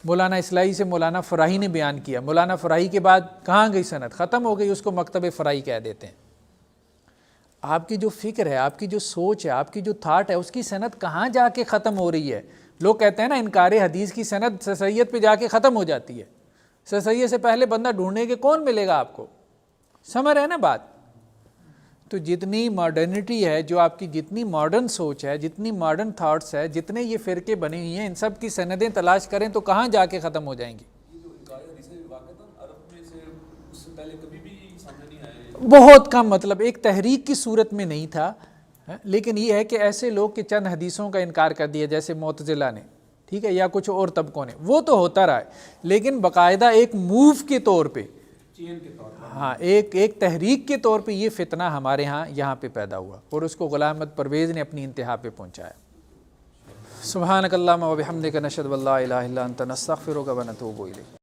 مولانا اصلاحی سے مولانا فراہی نے بیان کیا. مولانا فراہی کے بعد کہاں گئی سند, ختم ہو گئی, اس کو مکتب فراہی کہہ دیتے ہیں. آپ کی جو فکر ہے, آپ کی جو سوچ ہے, آپ کی جو تھاٹ ہے, اس کی سند کہاں جا کے ختم ہو رہی ہے. لوگ کہتے ہیں نا انکار حدیث کی سند سید پہ جا کے ختم ہو جاتی ہے. سید سے پہلے بندہ ڈھونڈنے کے کون ملے گا آپ کو, سمجھ رہے ہیں نا بات. تو جتنی ماڈرنٹی ہے, جو آپ کی جتنی ماڈرن سوچ ہے, جتنی ماڈرن تھاٹس ہے, جتنے یہ فرقے بنے ہوئی ہیں, ان سب کی سندیں تلاش کریں تو کہاں جا کے ختم ہو جائیں گی. بہت کم, مطلب ایک تحریک کی صورت میں نہیں تھا, لیکن یہ ہے کہ ایسے لوگ کہ چند حدیثوں کا انکار کر دیا جیسے معتزلہ نے, ٹھیک ہے, یا کچھ اور طبقوں نے, وہ تو ہوتا رہا ہے. لیکن باقاعدہ ایک موو کے طور پہ, ہاں ایک تحریک کے طور پہ یہ فتنہ ہمارے ہاں یہاں پہ پیدا ہوا, اور اس کو غلام احمد پرویز نے اپنی انتہا پہ پہنچایا. سبحانک اللہم و بحمدک نشہد ان لا الہ الا انت نستغفرک و نتوب الیک.